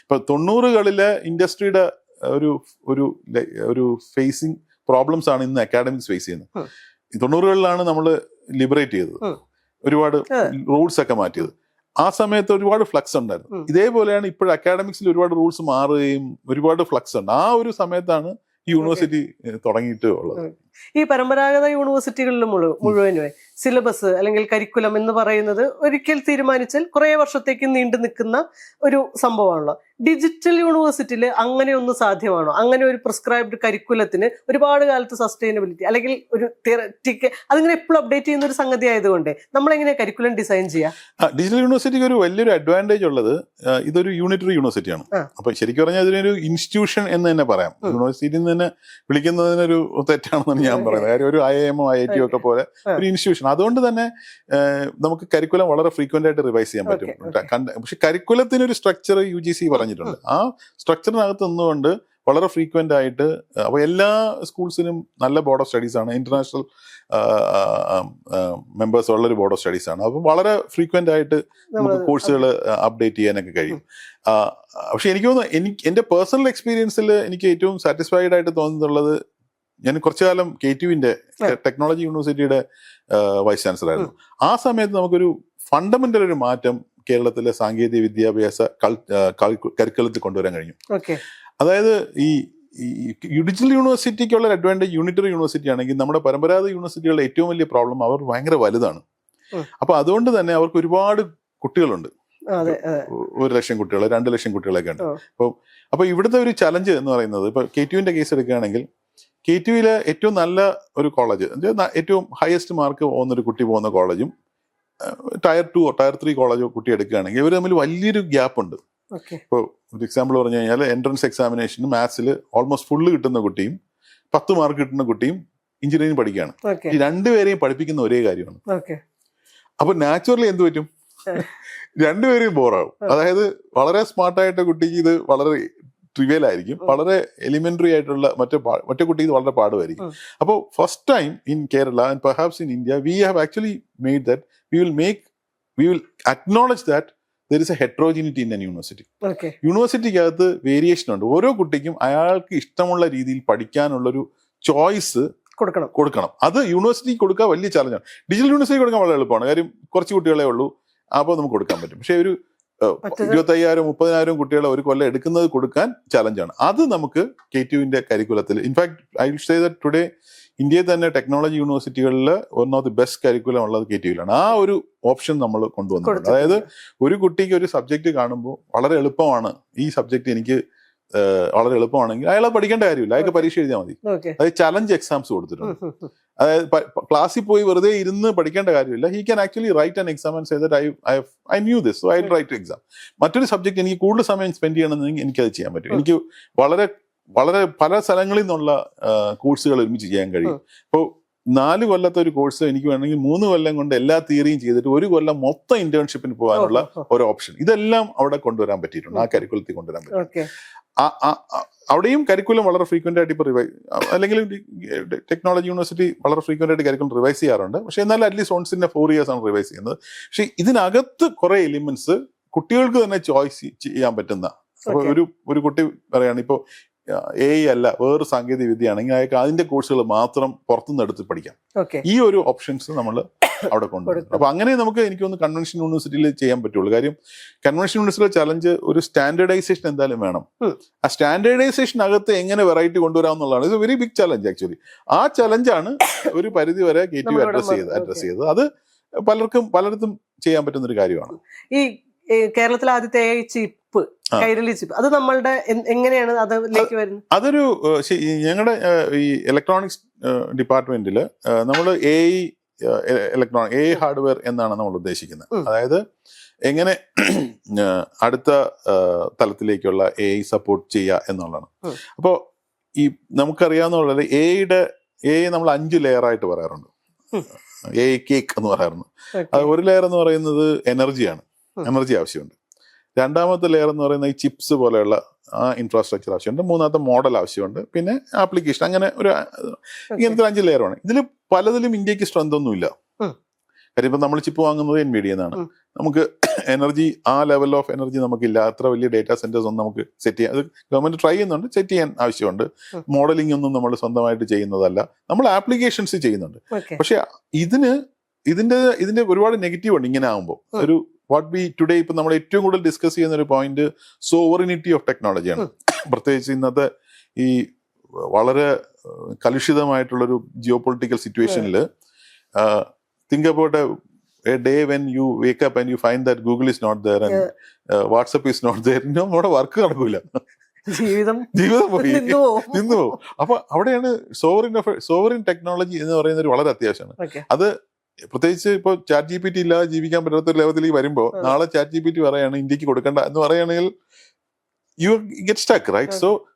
ഇപ്പൊ 90കളിലെ ഇൻഡസ്ട്രിയുടെ ഒരു ഫേസിങ് പ്രോബ്ലംസ് ആണ് ഇന്ന് അക്കാഡമിക്സ് ഫേസ് ചെയ്യുന്നത്. 90കളിലാണ് നമ്മൾ ലിബറേറ്റ് ചെയ്തത്, ഒരുപാട് റൂൾസ് ഒക്കെ മാറ്റിയത്. ആ സമയത്ത് ഒരുപാട് ഫ്ലക്സ് ഉണ്ടായിരുന്നു. ഇതേപോലെയാണ് ഇപ്പോഴും അക്കാഡമിക്സിൽ ഒരുപാട് റൂൾസ് മാറുകയും ഒരുപാട് ഫ്ലക്സ് ഉണ്ട്. ആ ഒരു സമയത്താണ് യൂണിവേഴ്സിറ്റി തുടങ്ങിയിട്ട് ഉള്ളത്. ഈ പരമ്പരാഗത യൂണിവേഴ്സിറ്റികളിലും മുഴുവനുമേ സിലബസ് അല്ലെങ്കിൽ കരിക്കുലം എന്ന് പറയുന്നത് ഒരിക്കൽ തീരുമാനിച്ചാൽ കുറെ വർഷത്തേക്ക് നീണ്ടു നിൽക്കുന്ന ഒരു സംഭവമാണല്ലോ. ഡിജിറ്റൽ യൂണിവേഴ്സിറ്റിയിൽ അങ്ങനെ ഒന്ന് സാധ്യമാണോ? അങ്ങനെ ഒരു പ്രിസ്ക്രൈബ്ഡ് കരിക്കുലത്തിന് ഒരുപാട് കാലത്ത് സസ്റ്റൈനബിലിറ്റി അല്ലെങ്കിൽ ഒരു തിയററ്റിക്ക് അതിങ്ങനെ എപ്പോഴും അപ്ഡേറ്റ് ചെയ്യുന്ന ഒരു സംഗതി ആയതുകൊണ്ട് നമ്മളെങ്ങനെ കരിക്കുലം ഡിസൈൻ ചെയ്യാം? ഡിജിറ്റൽ യൂണിവേഴ്സിറ്റിക്ക് ഒരു വലിയൊരു അഡ്വാൻറ്റേജ് ഉള്ളത്, ഇതൊരു യൂണിറ്ററി യൂണിവേഴ്സിറ്റിയാണ്. അപ്പൊ ശരിക്കും പറഞ്ഞാൽ ഇതിനൊരു ഇൻസ്റ്റിറ്റ്യൂഷൻ എന്ന് തന്നെ പറയാം. യൂണിവേഴ്സിറ്റിയിൽ നിന്ന് തന്നെ വിളിക്കുന്നതിനൊരു തെറ്റാണെന്നാണ് ഞാൻ പറയുന്നത്. കാര്യം ഒരു IIM IIT ഒക്കെ പോലെ ഒരു ഇൻസ്റ്റിറ്റ്യൂഷൻ. അതുകൊണ്ട് തന്നെ നമുക്ക് കരിക്കുലം വളരെ ഫ്രീക്വന്റ് ആയിട്ട് റിവൈസ് ചെയ്യാൻ പറ്റും. പക്ഷെ കരിക്കുലത്തിന് ഒരു സ്ട്രക്ചർ UGC പറഞ്ഞിട്ടുണ്ട്. ആ സ്ട്രക്ചറിനകത്ത് നിന്നുകൊണ്ട് വളരെ ഫ്രീക്വന്റ് ആയിട്ട്, അപ്പൊ എല്ലാ സ്കൂൾസിനും നല്ല ബോർഡ് ഓഫ് സ്റ്റഡീസ് ആണ്, ഇന്റർനാഷണൽ മെമ്പേഴ്സ് ഉള്ളൊരു ബോർഡ് ഓഫ് സ്റ്റഡീസ് ആണ്. അപ്പം വളരെ ഫ്രീക്വന്റ് ആയിട്ട് നമുക്ക് കോഴ്സുകൾ അപ്ഡേറ്റ് ചെയ്യാനൊക്കെ കഴിയും. പക്ഷെ എനിക്ക് തോന്നുന്നു, എന്റെ പേഴ്സണൽ എക്സ്പീരിയൻസിൽ എനിക്ക് ഏറ്റവും സാറ്റിസ്ഫൈഡ് ആയിട്ട് തോന്നുന്നുള്ളത്, ഞാൻ കുറച്ചു കാലം KTUവിന്റെ ടെക്നോളജി യൂണിവേഴ്സിറ്റിയുടെ വൈസ് ചാൻസലർ ആയിരുന്നു. ആ സമയത്ത് നമുക്കൊരു ഫണ്ടമെന്റൽ ഒരു മാറ്റം കേരളത്തിലെ സാങ്കേതിക വിദ്യാഭ്യാസ കരിക്കുലത്തിൽ കൊണ്ടുവരാൻ കഴിഞ്ഞു. അതായത് ഈ ഡിജിറ്റൽ യൂണിവേഴ്സിറ്റിക്കുള്ള ഒരു അഡ്വാൻറ്റേജ്, യൂണിറ്ററി യൂണിവേഴ്സിറ്റി ആണെങ്കിൽ നമ്മുടെ പരമ്പരാഗത യൂണിവേഴ്സിറ്റികളുടെ ഏറ്റവും വലിയ പ്രോബ്ലം അവർ ഭയങ്കര വലുതാണ്. അപ്പൊ അതുകൊണ്ട് തന്നെ അവർക്ക് ഒരുപാട് കുട്ടികളുണ്ട്. 1,00,000 കുട്ടികൾ, 2,00,000 കുട്ടികളൊക്കെ ഉണ്ട്. അപ്പൊ ഇവിടുത്തെ ഒരു ചലഞ്ച് എന്ന് പറയുന്നത്, ഇപ്പൊ KTUവിന്റെ കേസ് എടുക്കുകയാണെങ്കിൽ, KTUവിലെ ഏറ്റവും നല്ല ഒരു കോളേജ്, ഏറ്റവും ഹയസ്റ്റ് മാർക്ക് പോകുന്നൊരു കുട്ടി പോകുന്ന കോളേജും Tier 2 Tier 3 കോളേജോ കുട്ടി എടുക്കുകയാണെങ്കിൽ ഇവർ തമ്മിൽ വലിയൊരു ഗ്യാപ്പ് ഉണ്ട്. ഇപ്പോൾ ഒരു എക്സാമ്പിൾ പറഞ്ഞു കഴിഞ്ഞാൽ, എൻട്രൻസ് എക്സാമിനേഷന് മാത്സിൽ ഓൾമോസ്റ്റ് ഫുള്ള് കിട്ടുന്ന കുട്ടിയും 10 മാർക്ക് കിട്ടുന്ന കുട്ടിയും എഞ്ചിനീയറിംഗ് പഠിക്കുകയാണ്. ഈ രണ്ടുപേരെയും പഠിപ്പിക്കുന്ന ഒരേ കാര്യമാണ്. അപ്പൊ നാച്ചുറലി എന്ത് പറ്റും? രണ്ടുപേരെയും ബോറാവും. അതായത് വളരെ സ്മാർട്ടായിട്ട് കുട്ടിക്ക് ഇത് വളരെ ട്രിവിയൽ ആയിരിക്കും, വളരെ എലിമെന്ററി ആയിട്ടുള്ള മറ്റേ കുട്ടിക്ക് വളരെ പാടുമായിരിക്കും. അപ്പോൾ first time in Kerala and perhaps in India we have actually made that we will acknowledge that there is a heterogeneity in an university. യൂണിവേഴ്സിറ്റിക്കകത്ത് വേരിയേഷൻ ഉണ്ട്. ഓരോ കുട്ടിക്കും അയാൾക്ക് ഇഷ്ടമുള്ള രീതിയിൽ പഠിക്കാനുള്ളൊരു ചോയ്സ് കൊടുക്കണം. അത് യൂണിവേഴ്സിറ്റിക്ക് കൊടുക്കാൻ വലിയ ചലഞ്ചാണ്. ഡിജിറ്റൽ യൂണിവേഴ്സിറ്റി കൊടുക്കാൻ വളരെ എളുപ്പമാണ്. കാര്യം കുറച്ച് കുട്ടികളെ ഉള്ളൂ, അപ്പോൾ നമുക്ക് കൊടുക്കാൻ പറ്റും. പക്ഷെ ഒരു 25,000-30,000 കുട്ടികളെ ഒരു കൊല്ലം എടുക്കുന്നത് കൊടുക്കാൻ ചലഞ്ചാണ്. അത് നമുക്ക് KTUവിന്റെ കരിക്കുലത്തിൽ, in fact I will say that today ഇന്ത്യയിൽ തന്നെ ടെക്നോളജി യൂണിവേഴ്സിറ്റികളിൽ one of the best curriculum ഉള്ളത് KTUവിലാണ്. ആ ഒരു ഓപ്ഷൻ നമ്മൾ കൊണ്ടുവന്നിട്ടുണ്ട്. അതായത് ഒരു കുട്ടിക്ക് ഒരു സബ്ജക്റ്റ് കാണുമ്പോൾ വളരെ എളുപ്പമാണ്, ഈ സബ്ജക്റ്റ് എനിക്ക് വളരെ എളുപ്പമാണെങ്കിൽ അയാളെ പഠിക്കേണ്ട കാര്യമില്ല, അയാൾക്ക് പരീക്ഷ എഴുതിയാൽ മതി. അതായത് ചലഞ്ച് എക്സാംസ് കൊടുത്തിട്ടുണ്ട്. അതായത് ക്ലാസ്സിൽ പോയി വെറുതെ ഇരുന്ന് പഠിക്കേണ്ട കാര്യമില്ല. He can actually write an exam and say that I knew this, so I will write exam. മറ്റൊരു സബ്ജക്ട് എനിക്ക് കൂടുതൽ സമയം സ്പെൻഡ് ചെയ്യണമെന്നെങ്കിൽ എനിക്കത് ചെയ്യാൻ പറ്റും. എനിക്ക് വളരെ വളരെ പല സ്ഥലങ്ങളിൽ നിന്നുള്ള കോഴ്സുകൾ ഒരുമിച്ച് ചെയ്യാൻ കഴിയും. ഇപ്പോൾ 4 കൊല്ലത്തെ ഒരു കോഴ്സ് എനിക്ക് വേണമെങ്കിൽ 3 കൊല്ലം കൊണ്ട് എല്ലാ തിയറിയും ചെയ്തിട്ട് 1 കൊല്ലം മൊത്തം ഇന്റേൺഷിപ്പിന് പോകാനുള്ള ഒരു ഓപ്ഷൻ ഇതെല്ലാം അവിടെ കൊണ്ടുവരാൻ പറ്റിയിട്ടുണ്ട്. ആ കരിക്കുലത്തിൽ കൊണ്ടുവരാൻ പറ്റും. അവിടെയും കരിക്കുലം വളരെ ഫ്രീക്വന്റ് ആയിട്ട് ഇപ്പോൾ അല്ലെങ്കിൽ ടെക്നോളജി യൂണിവേഴ്സിറ്റി വളരെ ഫ്രീക്വന്റ് ആയിട്ട് കരിക്കുലം റിവൈസ് ചെയ്യാറുണ്ട്. പക്ഷെ എന്നാലും അറ്റ്ലീസ്റ്റ് ഓൺസിന്റെ 4 years ആണ് റിവൈസ് ചെയ്യുന്നത്. പക്ഷെ ഇതിനകത്ത് കുറെ എലിമെന്റ്സ് കുട്ടികൾക്ക് തന്നെ ചോയ്സ് ചെയ്യാൻ പറ്റുന്ന, അപ്പൊ ഒരു കുട്ടി പറയാണ് ഇപ്പോൾ AI അല്ല വേറൊരു സാങ്കേതിക വിദ്യ ആണെങ്കിൽ അയാൾക്ക് അതിന്റെ കോഴ്സുകൾ മാത്രം പുറത്തുനിന്ന് എടുത്ത് പഠിക്കാം. ഈ ഒരു ഓപ്ഷൻസ് നമ്മൾ അവിടെ കൊണ്ടുവരും. അപ്പൊ അങ്ങനെ നമുക്ക് എനിക്കൊന്ന് കൺവെൻഷൻ യൂണിവേഴ്സിറ്റിയിൽ ചെയ്യാൻ പറ്റുള്ളൂ. കാര്യം കൺവെൻഷൻ യൂണിവേഴ്സിറ്റിയിലെ ചലഞ്ച് ഒരു സ്റ്റാൻഡേർഡൈസേഷൻ എന്തായാലും വേണം. ആ സ്റ്റാൻഡേർഡൈസേഷൻ അകത്ത് എങ്ങനെ വെറൈറ്റി കൊണ്ടുവരാം എന്നുള്ളതാണ്. ഇത് വെരി ബിഗ് ചലഞ്ച് ആക്ച്വലി. ആ ചലഞ്ചാണ് ഒരു പരിധി വരെ KTU അഡ്രസ് ചെയ്തത്. അത് പലർക്കും ചെയ്യാൻ പറ്റുന്ന ഒരു കാര്യമാണ്. ഈ കേരളത്തിലെ ആദ്യത്തെ AI ചിപ്പ്, കൈരളി ചിപ്പ്, അത് നമ്മളുടെ എങ്ങനെയാണ് അതിലേക്ക് വരുന്നത്? അതൊരു ഞങ്ങളുടെ ഈ ഇലക്ട്രോണിക്സ് ഡിപ്പാർട്ട്മെന്റിൽ നമ്മൾ AI ഹാർഡ്വെയർ എന്നാണ് നമ്മൾ ഉദ്ദേശിക്കുന്നത്. അതായത് എങ്ങനെ അടുത്ത തലത്തിലേക്കുള്ള AI സപ്പോർട്ട് ചെയ്യുക എന്നുള്ളതാണ്. അപ്പോൾ ഈ നമുക്കറിയാവുന്ന AI നമ്മൾ 5 ലെയറായിട്ട് പറയാറുണ്ട്. AI കേക്ക് എന്ന് പറയാറുണ്ട്. അത് ഒരു ലെയർ എന്ന് പറയുന്നത് എനർജിയാണ്, എനർജി ആവശ്യമുണ്ട്. രണ്ടാമത്തെ ലെയർ എന്ന് പറയുന്നത് ഈ ചിപ്സ് പോലെയുള്ള ആ ഇൻഫ്രാസ്ട്രക്ചർ ആവശ്യമുണ്ട്. മൂന്നാമത്തെ മോഡൽ ആവശ്യമുണ്ട്. പിന്നെ ആപ്ലിക്കേഷൻ, അങ്ങനെ ഇങ്ങനത്തെ 5 ലെയറാണ്. ഇതിൽ പലതിലും ഇന്ത്യക്ക് സ്ട്രെങ്ത് ഒന്നുമില്ല. കാര്യം ഇപ്പം നമ്മൾ ചിപ്പ് വാങ്ങുന്നത് NVIDIA എന്നാണ്. നമുക്ക് എനർജി, ആ ലെവൽ ഓഫ് എനർജി നമുക്കില്ല. അത്ര വലിയ ഡേറ്റാ സെന്റേഴ്സ് ഒന്നും നമുക്ക് സെറ്റ് ചെയ്യാൻ, അത് ഗവൺമെന്റ് ട്രൈ ചെയ്യുന്നുണ്ട്, സെറ്റ് ചെയ്യാൻ ആവശ്യമുണ്ട്. മോഡലിംഗ് ഒന്നും നമ്മൾ സ്വന്തമായിട്ട് ചെയ്യുന്നതല്ല, നമ്മൾ ആപ്ലിക്കേഷൻസ് ചെയ്യുന്നുണ്ട്. പക്ഷെ ഇതിന്റെ ഒരുപാട് നെഗറ്റീവ് ഉണ്ട് ഇങ്ങനെ ആകുമ്പോൾ. ഒരു വാട്ട് ബി ടുഡേ ഇപ്പം നമ്മൾ ഏറ്റവും കൂടുതൽ ഡിസ്കസ് ചെയ്യുന്ന ഒരു പോയിന്റ് സോവറിനിറ്റി ഓഫ് ടെക്നോളജിയാണ്. പ്രത്യേകിച്ച് ഇന്നത്തെ ഈ വളരെ കലുഷിതമായിട്ടുള്ളൊരു ജിയോ പൊളിറ്റിക്കൽ സിറ്റുവേഷനിൽ think about a day when you wake up and you find that Google is not there and WhatsApp is not there. നമ്മുടെ വർക്ക് നടക്കൂല, ജീവിതം പോയി നിന്നു പോകും. അപ്പൊ അവിടെയാണ് സോവറിൻ ടെക്നോളജി എന്ന് പറയുന്നത് വളരെ അത്യാവശ്യമാണ്. അത് പ്രത്യേകിച്ച് ഇപ്പോൾ ChatGPT ഇല്ലാതെ ജീവിക്കാൻ പറ്റാത്ത ഒരു ലെവലിലേക്ക് വരുമ്പോൾ നാളെ ChatGPT പറയാണ് ഇന്ത്യക്ക് കൊടുക്കേണ്ട എന്ന് പറയുകയാണെങ്കിൽ you get stuck, right?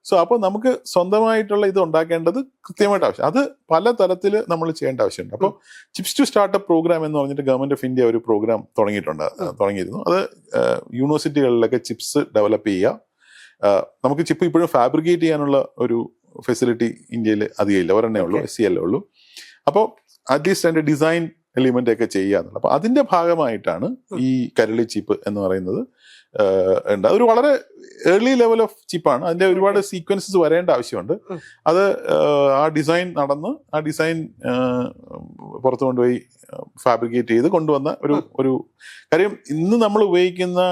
So അപ്പോൾ നമുക്ക് സ്വന്തമായിട്ടുള്ള ഇത് ഉണ്ടാക്കേണ്ടത് കൃത്യമായിട്ട് ആവശ്യം. അത് പല തലത്തിൽ നമ്മൾ ചെയ്യേണ്ട ആവശ്യമുണ്ട്. അപ്പോൾ ചിപ്സ് ടു സ്റ്റാർട്ടപ്പ് പ്രോഗ്രാം എന്ന് പറഞ്ഞിട്ട് ഗവൺമെന്റ് ഓഫ് ഇന്ത്യ ഒരു പ്രോഗ്രാം തുടങ്ങിയിരുന്നു. അത് യൂണിവേഴ്സിറ്റികളിലൊക്കെ ചിപ്സ് ഡെവലപ്പ് ചെയ്യുക. നമുക്ക് ചിപ്പ് ഇപ്പോഴും ഫാബ്രിക്കേറ്റ് ചെയ്യാനുള്ള ഒരു ഫെസിലിറ്റി ഇന്ത്യയിൽ അധികം ഇല്ല, ഒരെണ്ണേ ഉള്ളൂ, SCL ഉള്ളൂ. അപ്പോൾ അറ്റ്ലീസ്റ്റ് അതിന്റെ ഡിസൈൻ എലിമെന്റ് ഒക്കെ ചെയ്യുക എന്നുള്ളത്. അപ്പൊ അതിന്റെ ഭാഗമായിട്ടാണ് ഈ കരളി ചിപ്പ് എന്ന് പറയുന്നത് ഉണ്ട്. അതൊരു വളരെ ഏർലി ലെവൽ ഓഫ് ചിപ്പാണ്. അതിന്റെ ഒരുപാട് സീക്വൻസസ് വരേണ്ട ആവശ്യമുണ്ട്. അത് ആ ഡിസൈൻ നടന്ന് ആ ഡിസൈൻ പുറത്തു കൊണ്ടുപോയി ഫാബ്രിക്കേറ്റ് ചെയ്ത് കൊണ്ടുവന്ന ഒരു കാര്യം. ഇന്ന് നമ്മൾ ഉപയോഗിക്കുന്ന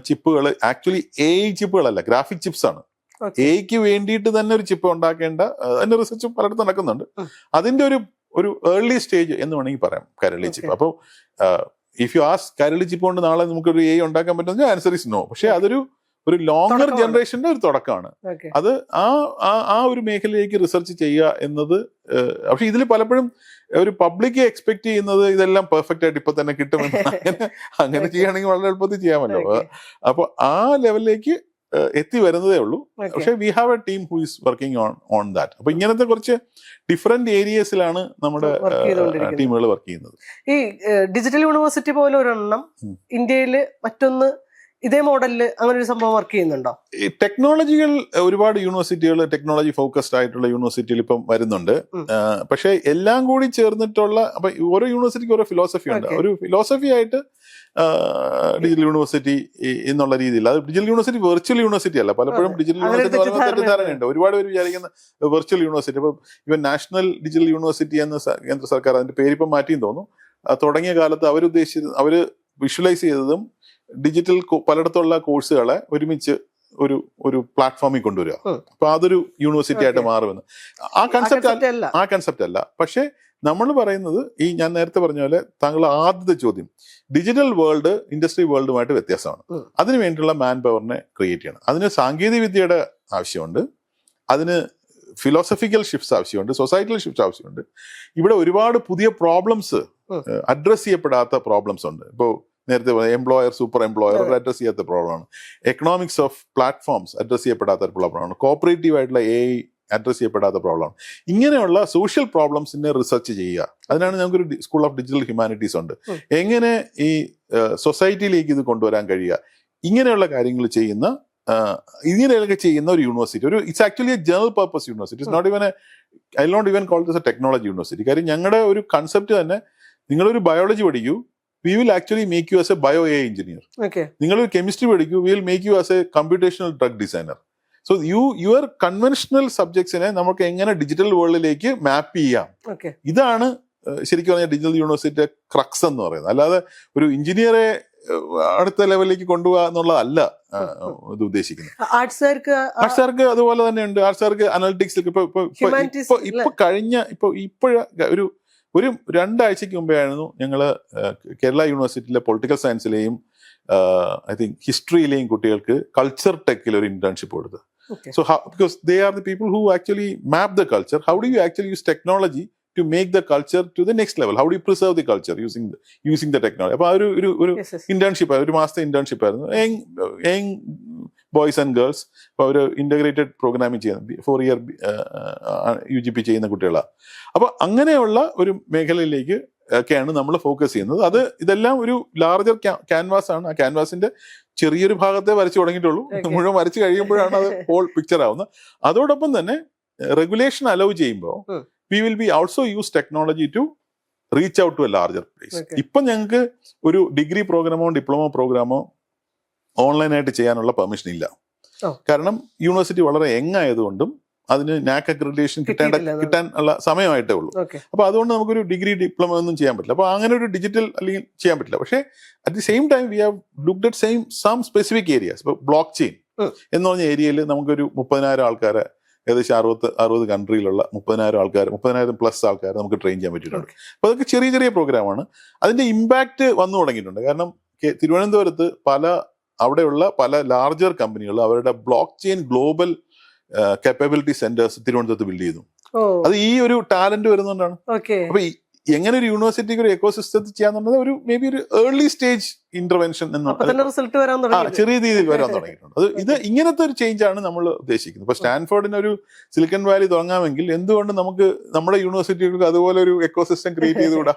ചിപ്പുകൾ ആക്ച്വലി AI ചിപ്പുകളല്ല, ഗ്രാഫിക് ചിപ്സ് ആണ്. AI വേണ്ടിയിട്ട് തന്നെ ഒരു ചിപ്പ് ഉണ്ടാക്കേണ്ട അതിന്റെ റിസർച്ച് പലയിടത്തും നടക്കുന്നുണ്ട്. അതിന്റെ ഒരു ഏർലി സ്റ്റേജ് എന്ന് വേണമെങ്കിൽ പറയാം കരളി ചിപ്പ്. അപ്പോൾ ഇഫ് യു ആസ്ക് കരളി ചിപ്പ് കൊണ്ട് നാളെ നമുക്കൊരു AI ഉണ്ടാക്കാൻ പറ്റുന്ന ആൻസർ ഇസ് നോ. പക്ഷെ അതൊരു ലോങ്ങർ ജനറേഷന്റെ ഒരു തുടക്കമാണ്. അത് ആ ഒരു മേഖലയിലേക്ക് റിസർച്ച് ചെയ്യുക എന്നത്. പക്ഷെ ഇതിൽ പലപ്പോഴും ഒരു പബ്ലിക് എക്സ്പെക്ട് ചെയ്യുന്നത് ഇതെല്ലാം പെർഫെക്റ്റ് ആയിട്ട് ഇപ്പൊ തന്നെ കിട്ടുമെന്ന്. അങ്ങനെ ചെയ്യുകയാണെങ്കിൽ വളരെ എളുപ്പത്തിൽ ചെയ്യാമല്ലോ. അപ്പൊ ആ ലെവലിലേക്ക് എത്തി വരുന്നതേ ഉള്ളൂ. പക്ഷെ we have A team who is working on that. അപ്പൊ ഇങ്ങനത്തെ കുറച്ച് ഡിഫറെന്റ് ഏരിയസിലാണ് നമ്മുടെ ടീമുകൾ വർക്ക് ചെയ്യുന്നത്. ഈ ഡിജിറ്റൽ യൂണിവേഴ്സിറ്റി പോലെ ഒരെണ്ണം ഇന്ത്യയിൽ മറ്റൊന്ന് ഇതേ മോഡലിൽ അങ്ങനെ ഒരു സംഭവം വർക്ക് ചെയ്യുന്നുണ്ടോ? ഈ ടെക്നോളജികൾ ഒരുപാട് യൂണിവേഴ്സിറ്റികൾ ടെക്നോളജി ഫോക്കസ്ഡ് ആയിട്ടുള്ള യൂണിവേഴ്സിറ്റിയിൽ ഇപ്പം വരുന്നുണ്ട്. പക്ഷെ എല്ലാം കൂടി ചേർന്നിട്ടുള്ള, അപ്പൊ ഓരോ യൂണിവേഴ്സിറ്റിക്ക് ഓരോ ഫിലോസഫി ഉണ്ട്. ഒരു ഫിലോസഫി ആയിട്ട് ഡിജിറ്റൽ യൂണിവേഴ്സിറ്റി എന്നുള്ള രീതിയിൽ, അത് ഡിജിറ്റൽ യൂണിവേഴ്സിറ്റി വെർച്വൽ യൂണിവേഴ്സിറ്റി അല്ല. പലപ്പോഴും ഡിജിറ്റൽ യൂണിവേഴ്സിറ്റി തെറ്റിദ്ധാരണയുണ്ട്. ഒരുപാട് പേര് വിചാരിക്കുന്ന വെർച്വൽ യൂണിവേഴ്സിറ്റി. ഇപ്പം ഇവൻ നാഷണൽ ഡിജിറ്റൽ യൂണിവേഴ്സിറ്റി എന്ന കേന്ദ്ര സർക്കാർ അതിന്റെ പേരിപ്പം മാറ്റിയെന്ന് തോന്നുന്നു. തുടങ്ങിയ കാലത്ത് അവര് വിഷ്വലൈസ് ചെയ്തതും ഡിജിറ്റൽ പലയിടത്തുള്ള കോഴ്സുകളെ ഒരുമിച്ച് ഒരു പ്ലാറ്റ്ഫോമിൽ കൊണ്ടുവരിക. അപ്പൊ അതൊരു യൂണിവേഴ്സിറ്റി ആയിട്ട് മാറുമെന്ന്. ആ കൺസെപ്റ്റ് അല്ല. പക്ഷെ നമ്മൾ പറയുന്നത് ഈ ഞാൻ നേരത്തെ പറഞ്ഞ പോലെ താങ്കൾ ആദ്യത്തെ ചോദ്യം, ഡിജിറ്റൽ വേൾഡ് ഇൻഡസ്ട്രി വേൾഡുമായിട്ട് വ്യത്യാസമാണ്. അതിനു വേണ്ടിയുള്ള മാൻ പവറിനെ ക്രിയേറ്റ് ചെയ്യണം. അതിന് സാങ്കേതിക വിദ്യയുടെ ആവശ്യമുണ്ട്. അതിന് ഫിലോസഫിക്കൽ ഷിഫ്റ്റ്സ് ആവശ്യമുണ്ട്, സൊസൈറ്റൽ ഷിഫ്റ്റ്സ് ആവശ്യമുണ്ട്. ഇവിടെ ഒരുപാട് പുതിയ പ്രോബ്ലംസ് അഡ്രസ് ചെയ്യപ്പെടാത്ത പ്രോബ്ലംസ് ഉണ്ട്. ഇപ്പോൾ നേരത്തെ എംപ്ലോയർ സൂപ്പർ എംപ്ലോയർ അഡ്രസ് ചെയ്യാത്ത പ്രോബ്ലമാണ്. എക്കണോമിക്സ് ഓഫ് പ്ലാറ്റ്ഫോംസ് അഡ്രസ് ചെയ്യപ്പെടാത്ത ഒരു പ്രോബ്ലമാണ്. കോപ്പറേറ്റീവ് ആയിട്ടുള്ള AI അഡ്രസ് ചെയ്യപ്പെടാത്ത പ്രോബ്ലമാണ്. ഇങ്ങനെയുള്ള സോഷ്യൽ പ്രോബ്ലംസിനെ റിസർച്ച് ചെയ്യുക. അതിനാണ് ഞങ്ങൾക്കൊരു സ്കൂൾ ഓഫ് ഡിജിറ്റൽ ഹ്യൂമാനിറ്റീസ് ഉണ്ട്. എങ്ങനെ ഈ സൊസൈറ്റിയിലേക്ക് ഇത് കൊണ്ടുവരാൻ കഴിയുക, ഇങ്ങനെയുള്ള കാര്യങ്ങൾ ചെയ്യുന്ന ഇങ്ങനെയൊക്കെ ചെയ്യുന്ന ഒരു യൂണിവേഴ്സിറ്റി. It's actually a general purpose university. It's not even I not even call this a technology university. കാര്യം ഞങ്ങളുടെ ഒരു കൺസെപ്റ്റ് തന്നെ, നിങ്ങളൊരു ബയോളജി പഠിക്കൂ, we will actually make you as a bio AI engineer. നിങ്ങളൊരു കെമിസ്ട്രി പഠിക്കൂ, we will make you as a computational drug designer. So your conventional സബ്ജക്ട്സിനെ നമുക്ക് എങ്ങനെ ഡിജിറ്റൽ വേൾഡിലേക്ക് മാപ്പ് ചെയ്യാം, ഇതാണ് ശരിക്കും പറഞ്ഞാൽ ഡിജിറ്റൽ യൂണിവേഴ്സിറ്റിയുടെ ക്രക്സ് എന്ന് പറയുന്നത്. അല്ലാതെ ഒരു എഞ്ചിനീയറെ അടുത്ത ലെവലിലേക്ക് കൊണ്ടുപോകുക എന്നുള്ളതല്ല ഇത് ഉദ്ദേശിക്കുന്നത്. ആർട്സുകാർക്ക് അതുപോലെ തന്നെ ഉണ്ട്. ആർട്സുകാർക്ക് അനലിറ്റിക്സ് ഇപ്പൊ കഴിഞ്ഞ ഒരു 2 ആഴ്ചക്ക് മുമ്പേ ആയിരുന്നു ഞങ്ങള് കേരള യൂണിവേഴ്സിറ്റിയിലെ പൊളിറ്റിക്കൽ സയൻസിലെയും ഐ തിങ്ക് ഹിസ്റ്ററിയിലെയും കുട്ടികൾക്ക് കൾച്ചർ ടെക്കിൽ ഒരു ഇന്റേൺഷിപ്പ് കൊടുത്തത്. So because they are the people who actually map the culture, how do you actually use technology to make the culture to the next level? How do you preserve the culture using the technology? അപ്പോൾ ഒരു internship, ഒരു മാസത്തെ internship ആയിരുന്നു. Young boys and girls. അപ്പോൾ അവർ integrated programming ചെയ്യുന്ന 4 year UGP ചെയ്യുന്ന കുട്ടികളാണ്. അപ്പോൾ അങ്ങനെയുള്ള ഒരു മേഖലയിലേക്ക് ഒക്കെയാണ് നമ്മൾ ഫോക്കസ് ചെയ്യുന്നത്. ഇതെല്ലാം ഒരു ലാർജർ ക്യാൻവാസ് ആണ്. ആ ക്യാൻവാസിന്റെ ചെറിയൊരു ഭാഗത്തെ വരച്ചു തുടങ്ങിയിട്ടുള്ളൂ. മുഴുവൻ വരച്ചു കഴിയുമ്പോഴാണ് അത് ഹോൾ പിക്ചർ ആവുന്നത്. അതോടൊപ്പം തന്നെ റെഗുലേഷൻ അലൗ ചെയ്യുമ്പോൾ we will be also use technology to reach out to a larger place. ഇപ്പം ഞങ്ങൾക്ക് ഒരു ഡിഗ്രി പ്രോഗ്രാമോ ഡിപ്ലോമ പ്രോഗ്രാമോ ഓൺലൈനായിട്ട് ചെയ്യാനുള്ള പെർമിഷൻ ഇല്ല. കാരണം യൂണിവേഴ്സിറ്റി വളരെ യങ് ആയതുകൊണ്ടും അതിന് നാക് അക്രഡിറ്റേഷൻ കിട്ടാൻ ഉള്ള സമയമായിട്ടേ ഉള്ളൂ. അപ്പൊ അതുകൊണ്ട് നമുക്കൊരു ഡിഗ്രി ഡിപ്ലോമ ഒന്നും ചെയ്യാൻ പറ്റില്ല. അപ്പൊ അങ്ങനെ ഒരു ഡിജിറ്റൽ അല്ലെങ്കിൽ ചെയ്യാൻ പറ്റില്ല. പക്ഷേ at the same time we have looked at some specific areas. ഇപ്പൊ ബ്ലോക്ക് ചെയിൻ എന്ന് പറഞ്ഞ ഏരിയയിൽ നമുക്കൊരു 30,000 ആൾക്കാരെ, ഏകദേശം 60 കൺട്രിയിലുള്ള 30,000 പ്ലസ് ആൾക്കാരെ നമുക്ക് ട്രെയിൻ ചെയ്യാൻ പറ്റിയിട്ടുണ്ട്. അപ്പൊ അതൊക്കെ ചെറിയ ചെറിയ പ്രോഗ്രാമാണ്. അതിന്റെ ഇമ്പാക്ട് വന്നു തുടങ്ങിയിട്ടുണ്ട്. കാരണം തിരുവനന്തപുരത്ത് അവിടെയുള്ള പല ലാർജർ കമ്പനികൾ അവരുടെ block chain global capability centres തിരുവനന്തപുരത്ത് ബിൽഡ് ചെയ്തു. അത് ഈ ഒരു ടാലന്റ് വരുന്നതുകൊണ്ടാണ്. അപ്പൊ എങ്ങനെ ഒരു യൂണിവേഴ്സിറ്റിക്ക് ഒരു എക്കോസിസ്റ്റത്തിൽ ചെയ്യാന്നുള്ളത് ഒരു മേ ബി ഒരു ഏർലി സ്റ്റേജ് ഇന്റർവെൻഷൻ ചെറിയ രീതിയിൽ വരാൻ തുടങ്ങിയിട്ടുണ്ട്. ഇത് ഇങ്ങനത്തെ ഒരു ചേഞ്ച് ആണ് നമ്മൾ ഉദ്ദേശിക്കുന്നത്. ഇപ്പൊ സ്റ്റാൻഫോർഡിന് ഒരു സിലിക്കൺ വാലി തുടങ്ങാമെങ്കിൽ എന്തുകൊണ്ട് നമുക്ക് നമ്മുടെ യൂണിവേഴ്സിറ്റികൾക്ക് അതുപോലെ ഒരു എക്കോസിസ്റ്റം ക്രിയേറ്റ് ചെയ്തുകൂടാ?